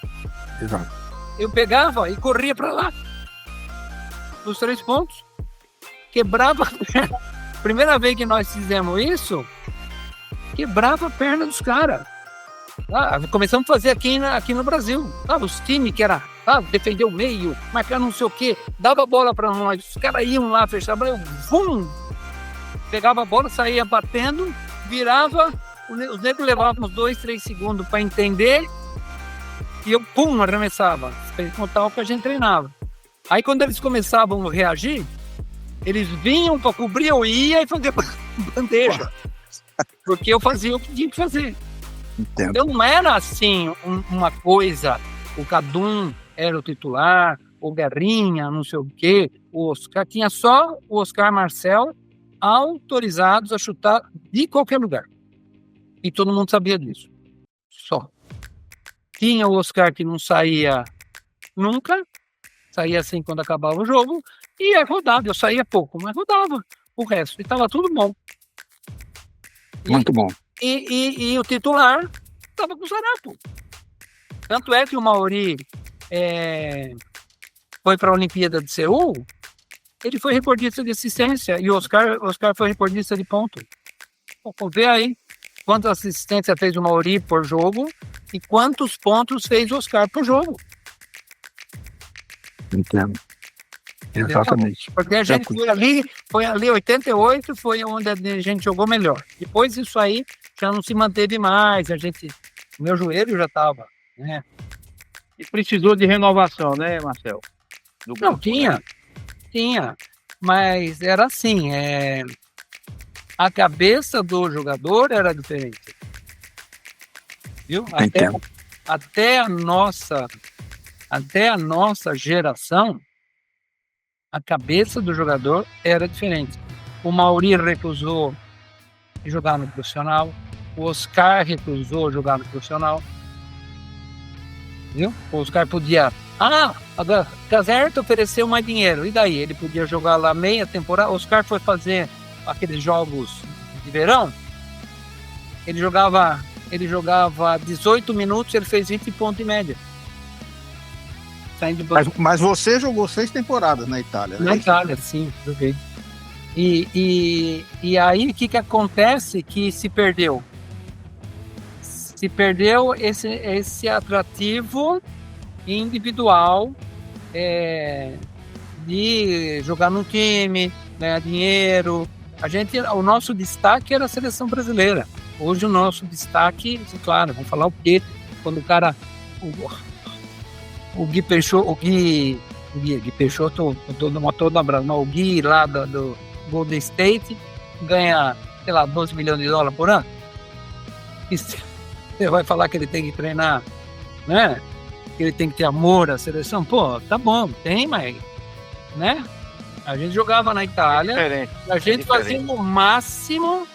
Exato. Eu pegava e corria para lá. Os 3 pontos. Quebrava a perna. Primeira vez que nós fizemos isso, quebrava a perna dos caras. Começamos a fazer aqui no Brasil. Os times que era defender o meio, marcar não sei o quê, dava a bola para nós. Os caras iam lá, fechavam, eu pegava a bola, saía batendo, virava, os negros levavam uns 2, 3 segundos para entender e eu, arremessava. Contava que a gente treinava. Aí quando eles começavam a reagir, eles vinham para cobrir, eu ia e fazia bandeja. Porque eu fazia o que tinha que fazer. Entendo. Então não era assim uma coisa, o Cadum era o titular, o Guerrinha, não sei o quê, o Oscar, tinha só o Oscar Marcel autorizados a chutar de qualquer lugar. E todo mundo sabia disso. Só. Tinha o Oscar que não saía nunca, saía assim quando acabava o jogo, e rodava, eu saía pouco, mas rodava o resto, e estava tudo bom. Muito bom. E o titular estava com o Zarapo. Tanto é que o Mauri foi para a Olimpíada de Seul, ele foi recordista de assistência e o Oscar foi recordista de ponto. Vamos ver aí quantas assistências fez o Mauri por jogo e quantos pontos fez o Oscar por jogo. Entendo. Exatamente. Porque a gente foi ali 88, foi onde a gente jogou melhor. Depois disso aí já não se manteve mais, meu joelho já estava, né? E precisou de renovação, né, Marcel? Não, tinha, mas era assim, a cabeça do jogador era diferente, viu? Até a nossa geração, a cabeça do jogador era diferente. O Mauri recusou jogar no profissional, o Oscar recusou jogar no profissional, viu? O Oscar podia... a Caserta ofereceu mais dinheiro, e daí? Ele podia jogar lá meia temporada. O Oscar foi fazer aqueles jogos de verão, ele jogava 18 minutos, ele fez 20 pontos em média. Mas você jogou 6 temporadas na Itália, né? Na Itália, sim, joguei. E aí o que acontece? Que se perdeu esse atrativo individual de jogar no time, ganhar dinheiro. O nosso destaque era a seleção brasileira. Hoje o nosso destaque, claro, vamos falar o quê? Quando o cara... O Gui Peixoto, todo abraço, o Gui lá do Golden State ganha, sei lá, 12 milhões de dólares por ano. E você vai falar que ele tem que treinar, né? Que ele tem que ter amor à seleção? Pô, tá bom, tem, mas, né? A gente jogava na Itália, a gente fazia o máximo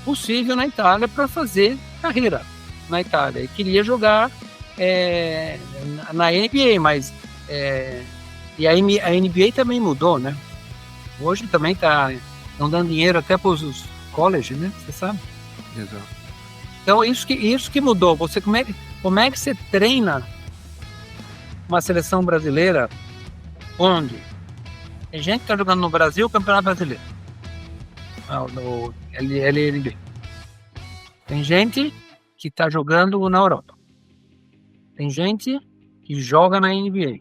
possível na Itália para fazer carreira na Itália. E queria jogar na NBA, mas e a NBA também mudou, né? Hoje também não dando dinheiro até para os colleges, né? Você sabe? Exato. Então isso que mudou. Como é que você treina uma seleção brasileira onde tem gente que está jogando no Brasil o Campeonato Brasileiro, no LNB. Tem gente que está jogando na Europa. Tem gente que joga na NBA.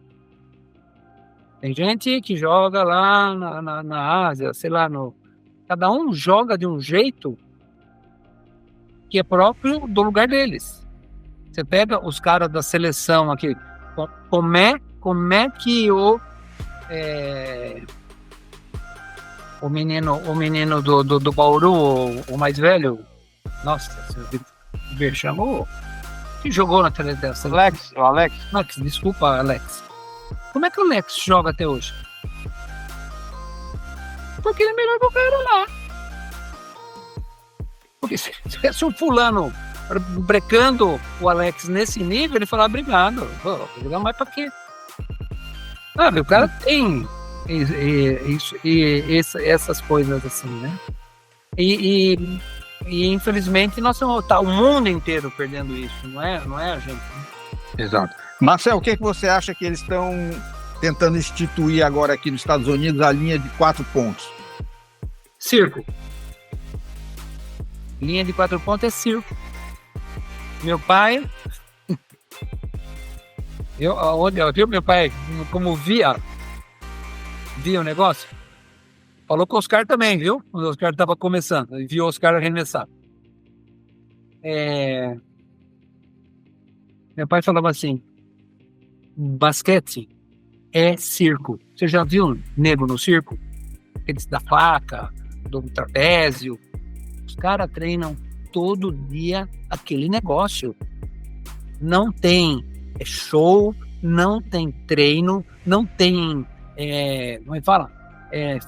Tem gente que joga lá na Ásia, sei lá. Cada um joga de um jeito que é próprio do lugar deles. Você pega os caras da seleção aqui. Como é que o menino do Bauru, o mais velho, nossa, me chamou, que jogou na televisão. Alex. Desculpa, Alex. Como é que o Alex joga até hoje? Porque ele é melhor que o cara lá. Porque se tivesse um fulano brecando o Alex nesse nível, ele falava, obrigado, vou jogar mais pra quê? Sabe, o cara tem essas coisas assim, né? E infelizmente tá o mundo inteiro perdendo isso, não é a gente. Né? Exato. Marcel, o que você acha que eles estão tentando instituir agora aqui nos Estados Unidos a linha de 4 pontos? Circo. Linha de 4 pontos é circo. Meu pai... Viu meu pai como via o negócio? Falou com o Oscar também, viu? O Oscar estava começando, e viu o Oscar arremessar. Meu pai falava assim, basquete é circo. Você já viu nego no circo? Aqueles da faca, do trapézio. Os caras treinam todo dia aquele negócio. Não tem show, não tem treino, não tem, como é que fala?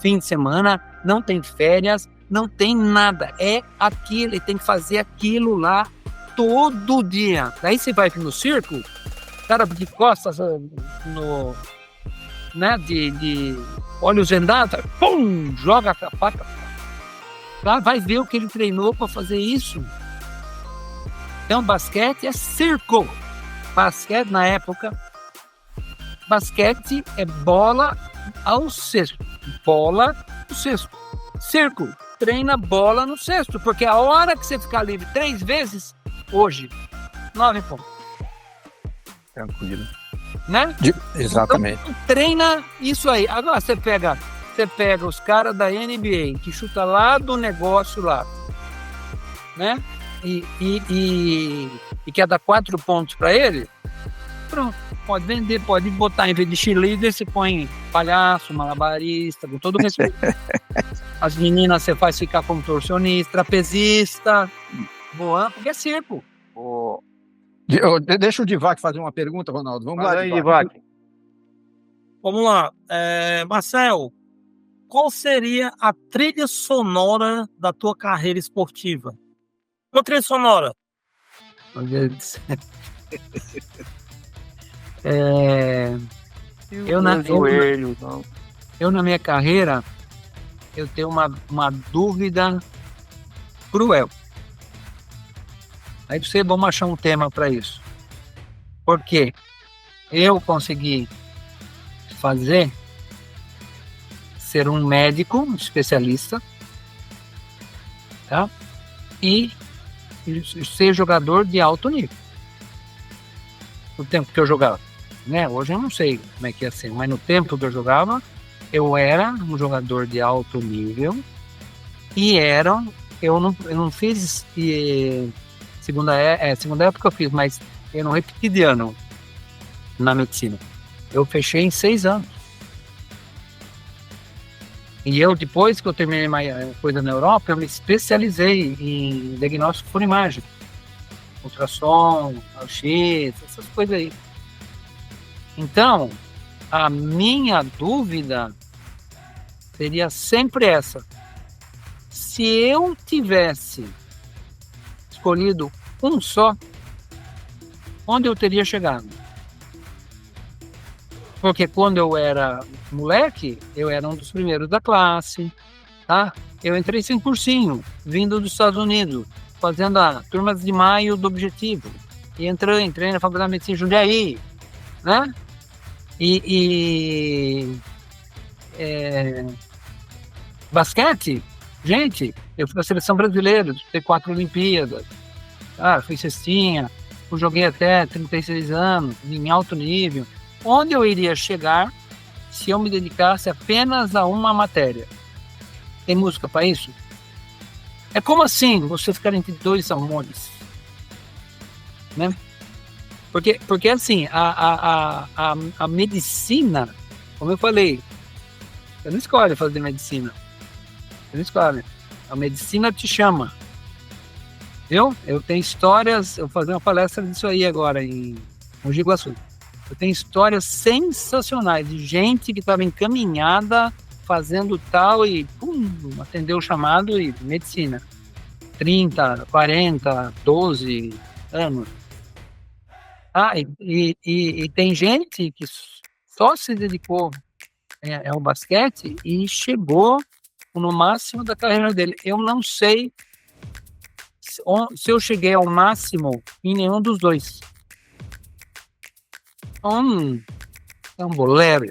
Fim de semana, não tem férias, não tem nada. É aquilo, ele tem que fazer aquilo lá todo dia. Daí você vai no circo, cara de costas, de olhos vendados, pum, joga a faca. Lá vai ver o que ele treinou para fazer isso. Então, basquete é circo. Basquete, na época, basquete é bola ao cesto. Bola no cesto. Circo, treina bola no cesto. Porque a hora que você ficar livre 3 vezes, hoje, 9 pontos. Tranquilo. Né? Exatamente. Então, treina isso aí. Agora você pega os caras da NBA, que chuta lá do negócio lá, né? E quer dar 4 pontos para ele, pronto, pode vender, pode botar, em vez de cheerleader, você põe palhaço, malabarista, com todo respeito. As meninas você faz ficar como torcionista, trapezista, voando, porque é circo. Deixa o Divac fazer uma pergunta, Ronaldo. Vamos lá, Divac. Vamos lá. Marcel, qual seria a trilha sonora da tua carreira esportiva? Qual trilha sonora? Eu na minha carreira, eu tenho uma dúvida cruel. Aí vamos achar um tema para isso. Porque eu consegui ser um médico, um especialista, tá? E ser jogador de alto nível. No tempo que eu jogava, né? Hoje eu não sei como é que ia ser, mas no tempo que eu jogava, eu era um jogador de alto nível e eu não fiz segunda época eu fiz, mas eu não repeti de ano na medicina. Eu fechei em 6 anos. E eu, depois que eu terminei minha coisa na Europa, eu me especializei em diagnóstico por imagem. Ultrassom, raio-x, essas coisas aí. Então, a minha dúvida seria sempre essa. Se eu tivesse escolhido um só, onde eu teria chegado? Porque quando eu era moleque, eu era um dos primeiros da classe, tá? Eu entrei sem cursinho, vindo dos Estados Unidos, fazendo a turmas de maio do Objetivo. E entrei na Faculdade de Medicina de Jundiaí, né? Basquete, gente, eu fui na seleção brasileira, disputei 4 Olimpíadas, fui cestinha, eu joguei até 36 anos, em alto nível. Onde eu iria chegar se eu me dedicasse apenas a uma matéria? Tem música para isso? É como assim você ficar entre 2 amores? Né? Porque assim, a medicina, como eu falei, você não escolhe fazer medicina. Você não escolhe. A medicina te chama. Viu? Eu tenho histórias, eu vou fazer uma palestra disso aí agora em Mogi Guaçu. Eu tenho histórias sensacionais de gente que estava encaminhada, fazendo tal e pum, atendeu o chamado e medicina. 30, 40, 12 anos. E tem gente que só se dedicou ao basquete e chegou no máximo da carreira dele. Eu não sei se eu cheguei ao máximo em nenhum dos dois. Bolero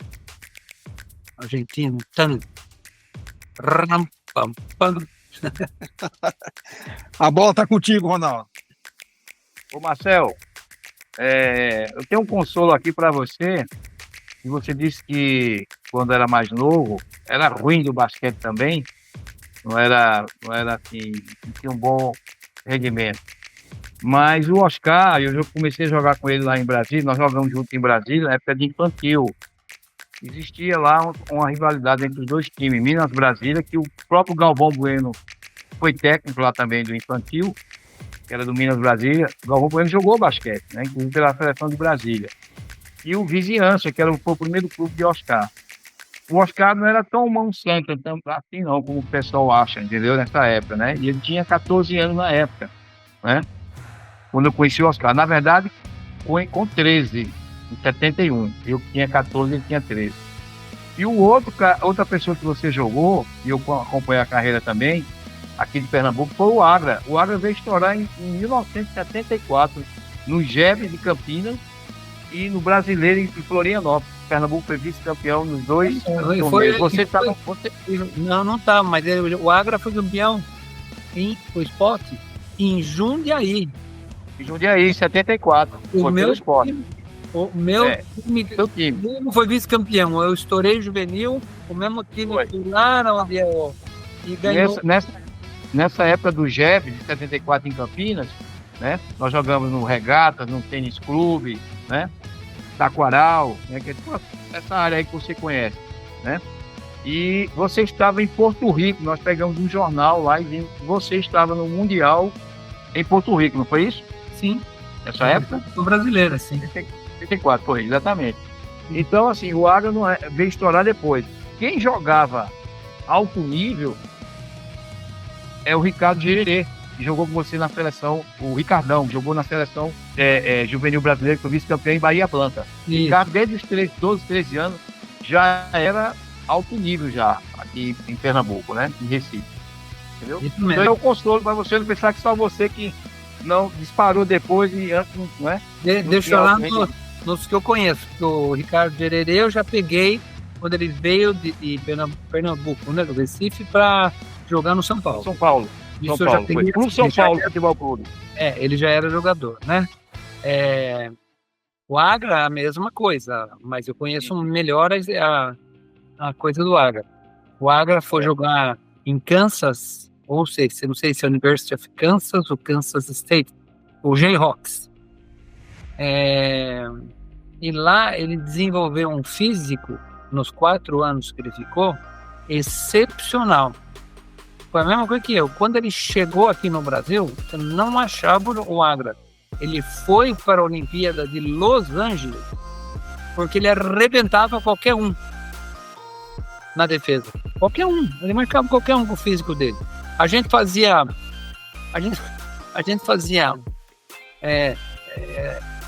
argentino, ram, pam, pam. A bola tá contigo, Ronaldo. Ô, Marcel, eu tenho um consolo aqui para você. E você disse que quando era mais novo, era ruim do basquete também. Não era assim, não tinha um bom rendimento. Mas o Oscar, eu já comecei a jogar com ele lá em Brasília, nós jogamos junto em Brasília, na época de infantil. Existia lá uma rivalidade entre os dois times, Minas Brasília, que o próprio Galvão Bueno foi técnico lá também do infantil, que era do Minas Brasília. O Galvão Bueno jogou basquete, né, inclusive pela seleção de Brasília. E o Vizinhança, que foi o primeiro clube de Oscar. O Oscar não era tão mão santa, tão assim não, como o pessoal acha, entendeu? Nessa época, né? E ele tinha 14 anos na época, né? Quando eu conheci o Oscar. Na verdade, com 13, em 71. Eu tinha 14, ele tinha 13. E outra pessoa que você jogou, e eu acompanhei a carreira também, aqui de Pernambuco, foi o Agra. O Agra veio estourar em 1974, no GEB de Campinas e no Brasileiro em Florianópolis. Pernambuco foi vice-campeão nos dois torneios. Você estava... Não estava, mas o Agra foi campeão o esporte em Jundiaí. Em Jundiaí, em 74. O meu esporte. time foi vice-campeão. Eu estourei juvenil, o mesmo time lá onde e ganhou. Nessa época do GEB, de 74 em Campinas, né? Nós jogamos no Regatas, no Tênis Clube, né? Taquaral, né? Que é essa área aí que você conhece, né? E você estava em Porto Rico, nós pegamos um jornal lá e vimos que você estava no Mundial em Porto Rico, não foi isso? Sim. Nessa época? Foi brasileira, sim. 74, foi, exatamente. Então, assim, o Agra veio estourar depois. Quem jogava alto nível é o Ricardo Gererê, que jogou com você na seleção, o Ricardão, jogou na seleção juvenil brasileira, que foi vice-campeão em Bahia Blanca. O Ricardo, desde os 12, 13 anos, já era alto nível já, aqui em Pernambuco, né? Em Recife. Entendeu? Então é um consolo para você não pensar que só você que não disparou depois e antes, não é? Deixa eu falar nos que eu conheço, porque o Ricardo Gererê eu já peguei quando ele veio de Pernambuco, né? Do Recife, para jogar no São Paulo. São Paulo. Isso eu já peguei. Pro São Paulo Futebol Clube. Ele já era jogador, né? O Agra, a mesma coisa, mas eu conheço melhor a coisa do Agra. O Agra foi jogar em Kansas, ou seja, não sei se é University of Kansas ou Kansas State, o Jayhawks. E lá ele desenvolveu um físico, nos 4 anos que ele ficou, excepcional. Foi a mesma coisa que eu. Quando ele chegou aqui no Brasil, eu não achava o Agra. Ele foi para a Olimpíada de Los Angeles porque ele arrebentava qualquer um na defesa. Qualquer um. Ele marcava qualquer um com o físico dele. A gente fazia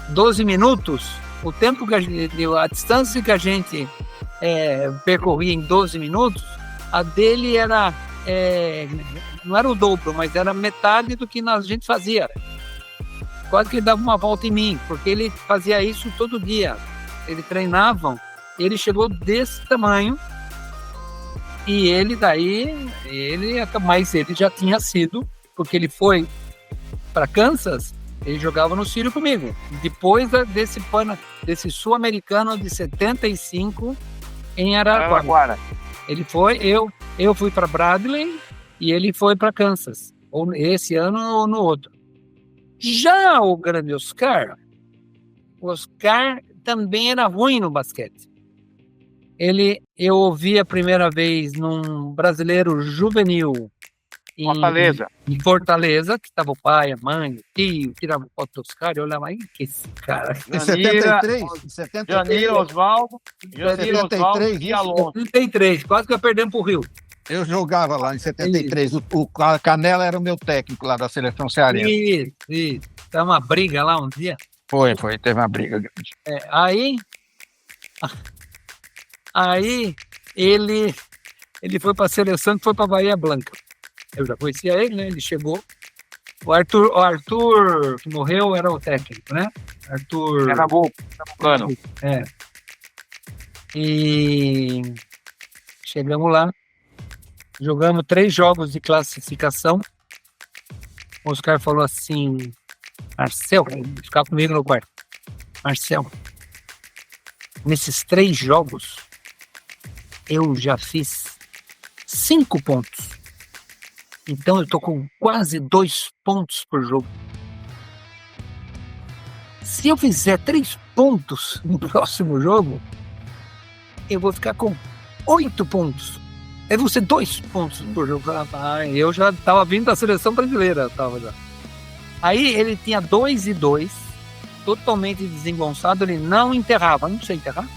12 minutos, o tempo que a distância que a gente percorria em 12 minutos, a dele era não era o dobro, mas era metade do que a gente fazia. Quase que ele dava uma volta em mim, porque ele fazia isso todo dia. Ele treinava, ele chegou desse tamanho, e mas ele já tinha sido, porque ele foi para Kansas, ele jogava no Sírio comigo. Depois desse sul-americano de 75 em Araraquara. Ele foi, eu fui para Bradley e ele foi para Kansas, ou esse ano ou no outro. Já o grande Oscar também era ruim no basquete. Eu ouvi a primeira vez num brasileiro juvenil em Fortaleza, que estava o pai, a mãe, o tio, tirava foto do Oscar, eu olhava aí, que esse cara... Em 73? 73. Janir Osvaldo e Alonso. 73, quase que eu perdemos pro Rio. Eu jogava lá em 73. O Canela era o meu técnico lá da seleção cearense. Isso. Tá uma briga lá um dia. Foi. Teve uma briga grande. Aí ele foi para a seleção e foi para Bahia Blanca. Eu já conhecia ele, né? Ele chegou. O Arthur, que morreu, era o técnico, né? Arthur. Era bom. E chegamos lá. Jogamos 3 jogos de classificação. O Oscar falou assim: Marcel, ficar comigo no quarto. Marcel, nesses 3 jogos, eu já fiz 5 pontos. Então eu tô com quase 2 pontos por jogo. Se eu fizer 3 pontos no próximo jogo, eu vou ficar com 8 pontos. Aí vão ser 2 pontos por jogo. Eu já estava vindo da seleção brasileira. Aí ele tinha 2-2, totalmente desengonçado, ele não enterrava. Não sei enterrar.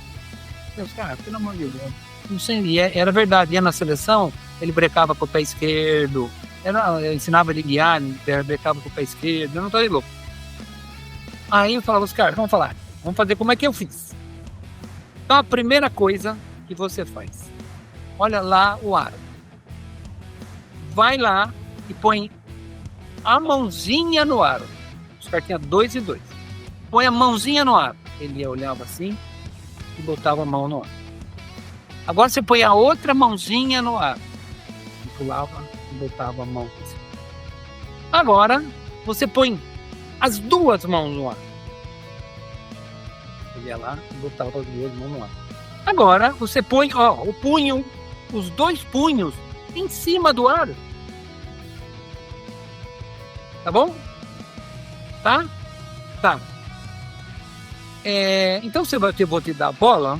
Deus, cara, pelo amor de Deus. Não sei, e era verdade. Ia na seleção, ele brecava com o pé esquerdo. Eu ensinava ele a guiar, ele brecava com o pé esquerdo. Eu não tô aí louco. Aí eu falava, os caras, vamos fazer como é que eu fiz. Então a primeira coisa que você faz, olha lá o aro. Vai lá e põe a mãozinha no aro. Os caras tinham 2-2. Põe a mãozinha no aro. Ele olhava assim e botava a mão no aro. Agora você põe a outra mãozinha no aro. E pulava e botava a mão assim. Agora você põe as 2 mãos no ar. Ele ia lá e botava as 2 mãos no ar. Agora você põe o punho, os 2 punhos em cima do ar. Tá bom? Tá? Tá. Então você vai vou te dar a bola.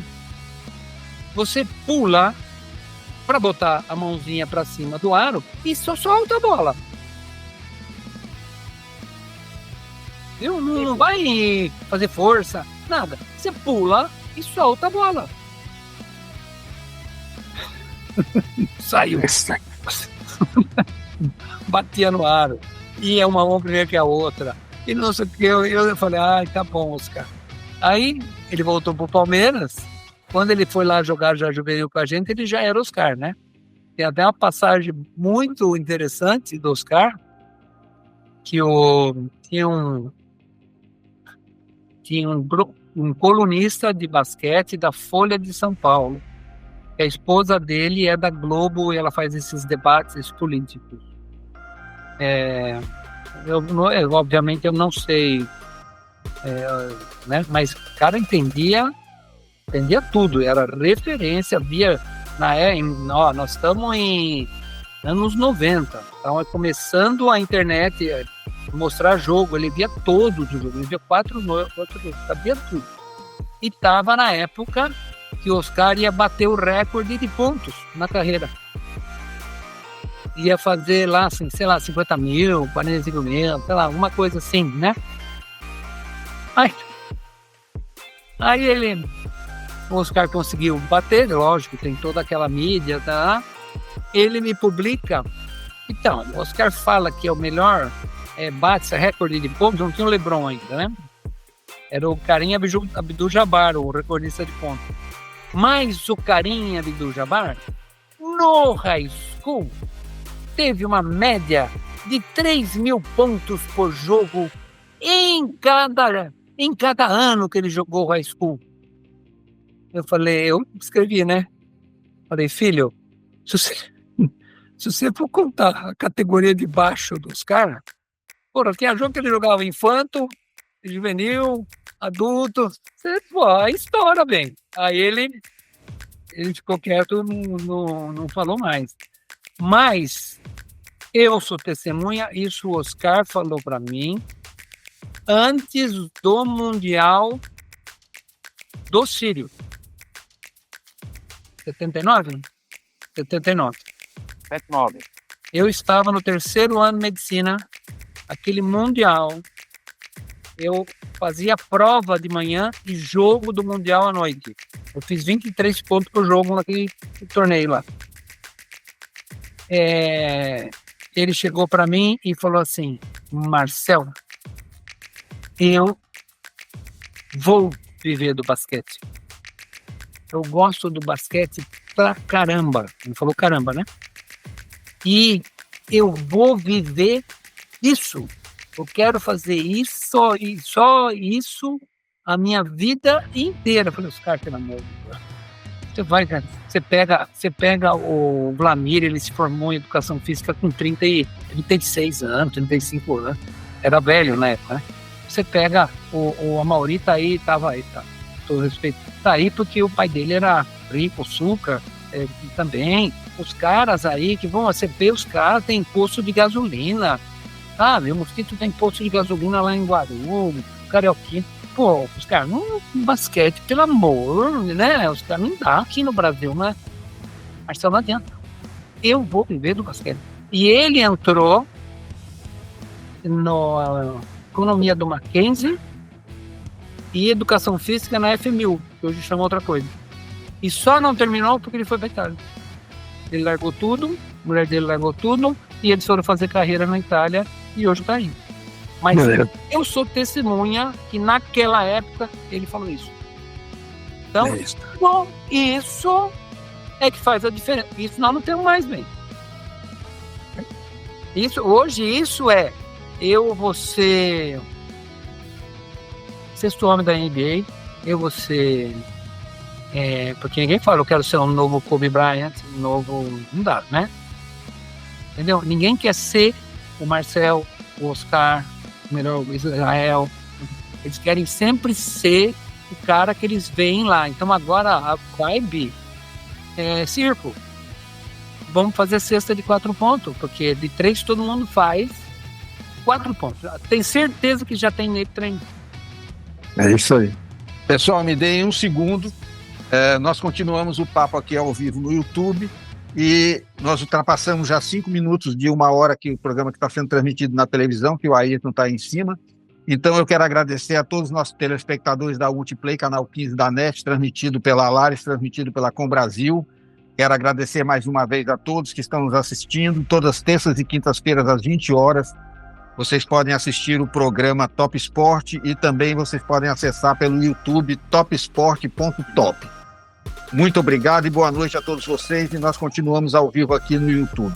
Você pula para botar a mãozinha para cima do aro e só solta a bola. Viu? Não vai fazer força, nada. Você pula e solta a bola. Saiu. Batia no aro. Ia uma mão primeiro que a outra. E não sei o que. Eu falei, tá bom, Oscar. Aí ele voltou pro Palmeiras. Quando ele foi lá jogar já juvenil com a gente, ele já era Oscar, né? Tem até uma passagem muito interessante do Oscar, que tinha um colunista de basquete da Folha de São Paulo. A esposa dele é da Globo e ela faz esses debates políticos. Obviamente eu não sei, né? Mas o cara entendia tudo, era referência, via nós estamos em anos 90, então começando a internet mostrar jogo, ele via todos os jogos, ele via 4 jogos, sabia tudo. E estava na época que o Oscar ia bater o recorde de pontos na carreira. Ia fazer lá, assim, sei lá, 50 mil, 45 mil, sei lá, uma coisa assim, né? Aí o Oscar conseguiu bater, lógico, tem toda aquela mídia, tá? Ele me publica. Então, o Oscar fala que é o melhor, bate esse recorde de pontos, não tinha o LeBron ainda, né? Era o Kareem Abdul-Jabbar, o recordista de pontos. Mas o Kareem Abdul-Jabbar, no high school, teve uma média de 3.000 pontos por jogo em cada ano que ele jogou high school. Eu escrevi, né? Falei, filho, se você for contar a categoria de baixo dos caras, tinha jogo que ele jogava infanto, juvenil, adulto, aí estoura bem. Aí ele ficou quieto, não falou mais. Mas eu sou testemunha, isso o Oscar falou para mim antes do Mundial do Sírio. 79? 79. Eu estava no 3º ano de medicina, aquele Mundial. Eu fazia prova de manhã e jogo do Mundial à noite. Eu fiz 23 pontos por jogo naquele torneio lá. ele chegou para mim e falou assim: Marcel, eu vou viver do basquete. Eu gosto do basquete pra caramba. Ele falou caramba, né? E eu vou viver isso. Eu quero fazer isso e só isso a minha vida inteira. Eu falei, os caras, pelo amor de Deus. Você vai, cara. Você pega o Vlamir, ele se formou em educação física com 36 anos, 35 anos. Era velho na época, né? Você pega o Amaury, tá aí, tava aí, tá? Todo respeito. Tá aí porque o pai dele era rico, açúcar, também. Os caras aí que vão, você vê os caras, tem posto de gasolina, sabe? O Mosquito tem posto de gasolina lá em Guarulhos, Carioquinha. Pô, os caras não basquete, pelo amor, né? Os caras não dá aqui no Brasil, né? Mas só não adianta. Eu vou viver do basquete. E ele entrou na economia do Mackenzie e educação física na FMU, que hoje chama outra coisa. E só não terminou porque ele foi pra Itália. Ele largou tudo, a mulher dele largou tudo, e eles foram fazer carreira na Itália e hoje tá aí. Mas eu sou testemunha que naquela época ele falou isso. Então, bom, isso é que faz a diferença. Isso nós não temos mais, bem. Hoje isso é eu vou ser sexto homem da NBA, eu vou ser porque ninguém fala, eu quero ser um novo Kobe Bryant, um novo, não dá, né? Entendeu? Ninguém quer ser o Marcel, o Oscar, o melhor, o Israel. Eles querem sempre ser o cara que eles veem lá. Então agora a vibe é circo. Vamos fazer cesta de 4 pontos, porque de 3 todo mundo faz 4 pontos. Tem certeza que já tem nele treino. É isso aí. Pessoal, me deem um segundo. Nós continuamos o papo aqui ao vivo no YouTube e nós ultrapassamos já 5 minutos de 1 hora que o programa que está sendo transmitido na televisão, que o Ayrton está aí em cima. Então eu quero agradecer a todos os nossos telespectadores da Multiplay, canal 15 da NET, transmitido pela Lares, transmitido pela Com Brasil. Quero agradecer mais uma vez a todos que estão nos assistindo, todas as terças e quintas-feiras às 20 horas. Vocês podem assistir o programa Top Sport e também vocês podem acessar pelo YouTube topsport.top. Muito obrigado e boa noite a todos vocês, e nós continuamos ao vivo aqui no YouTube.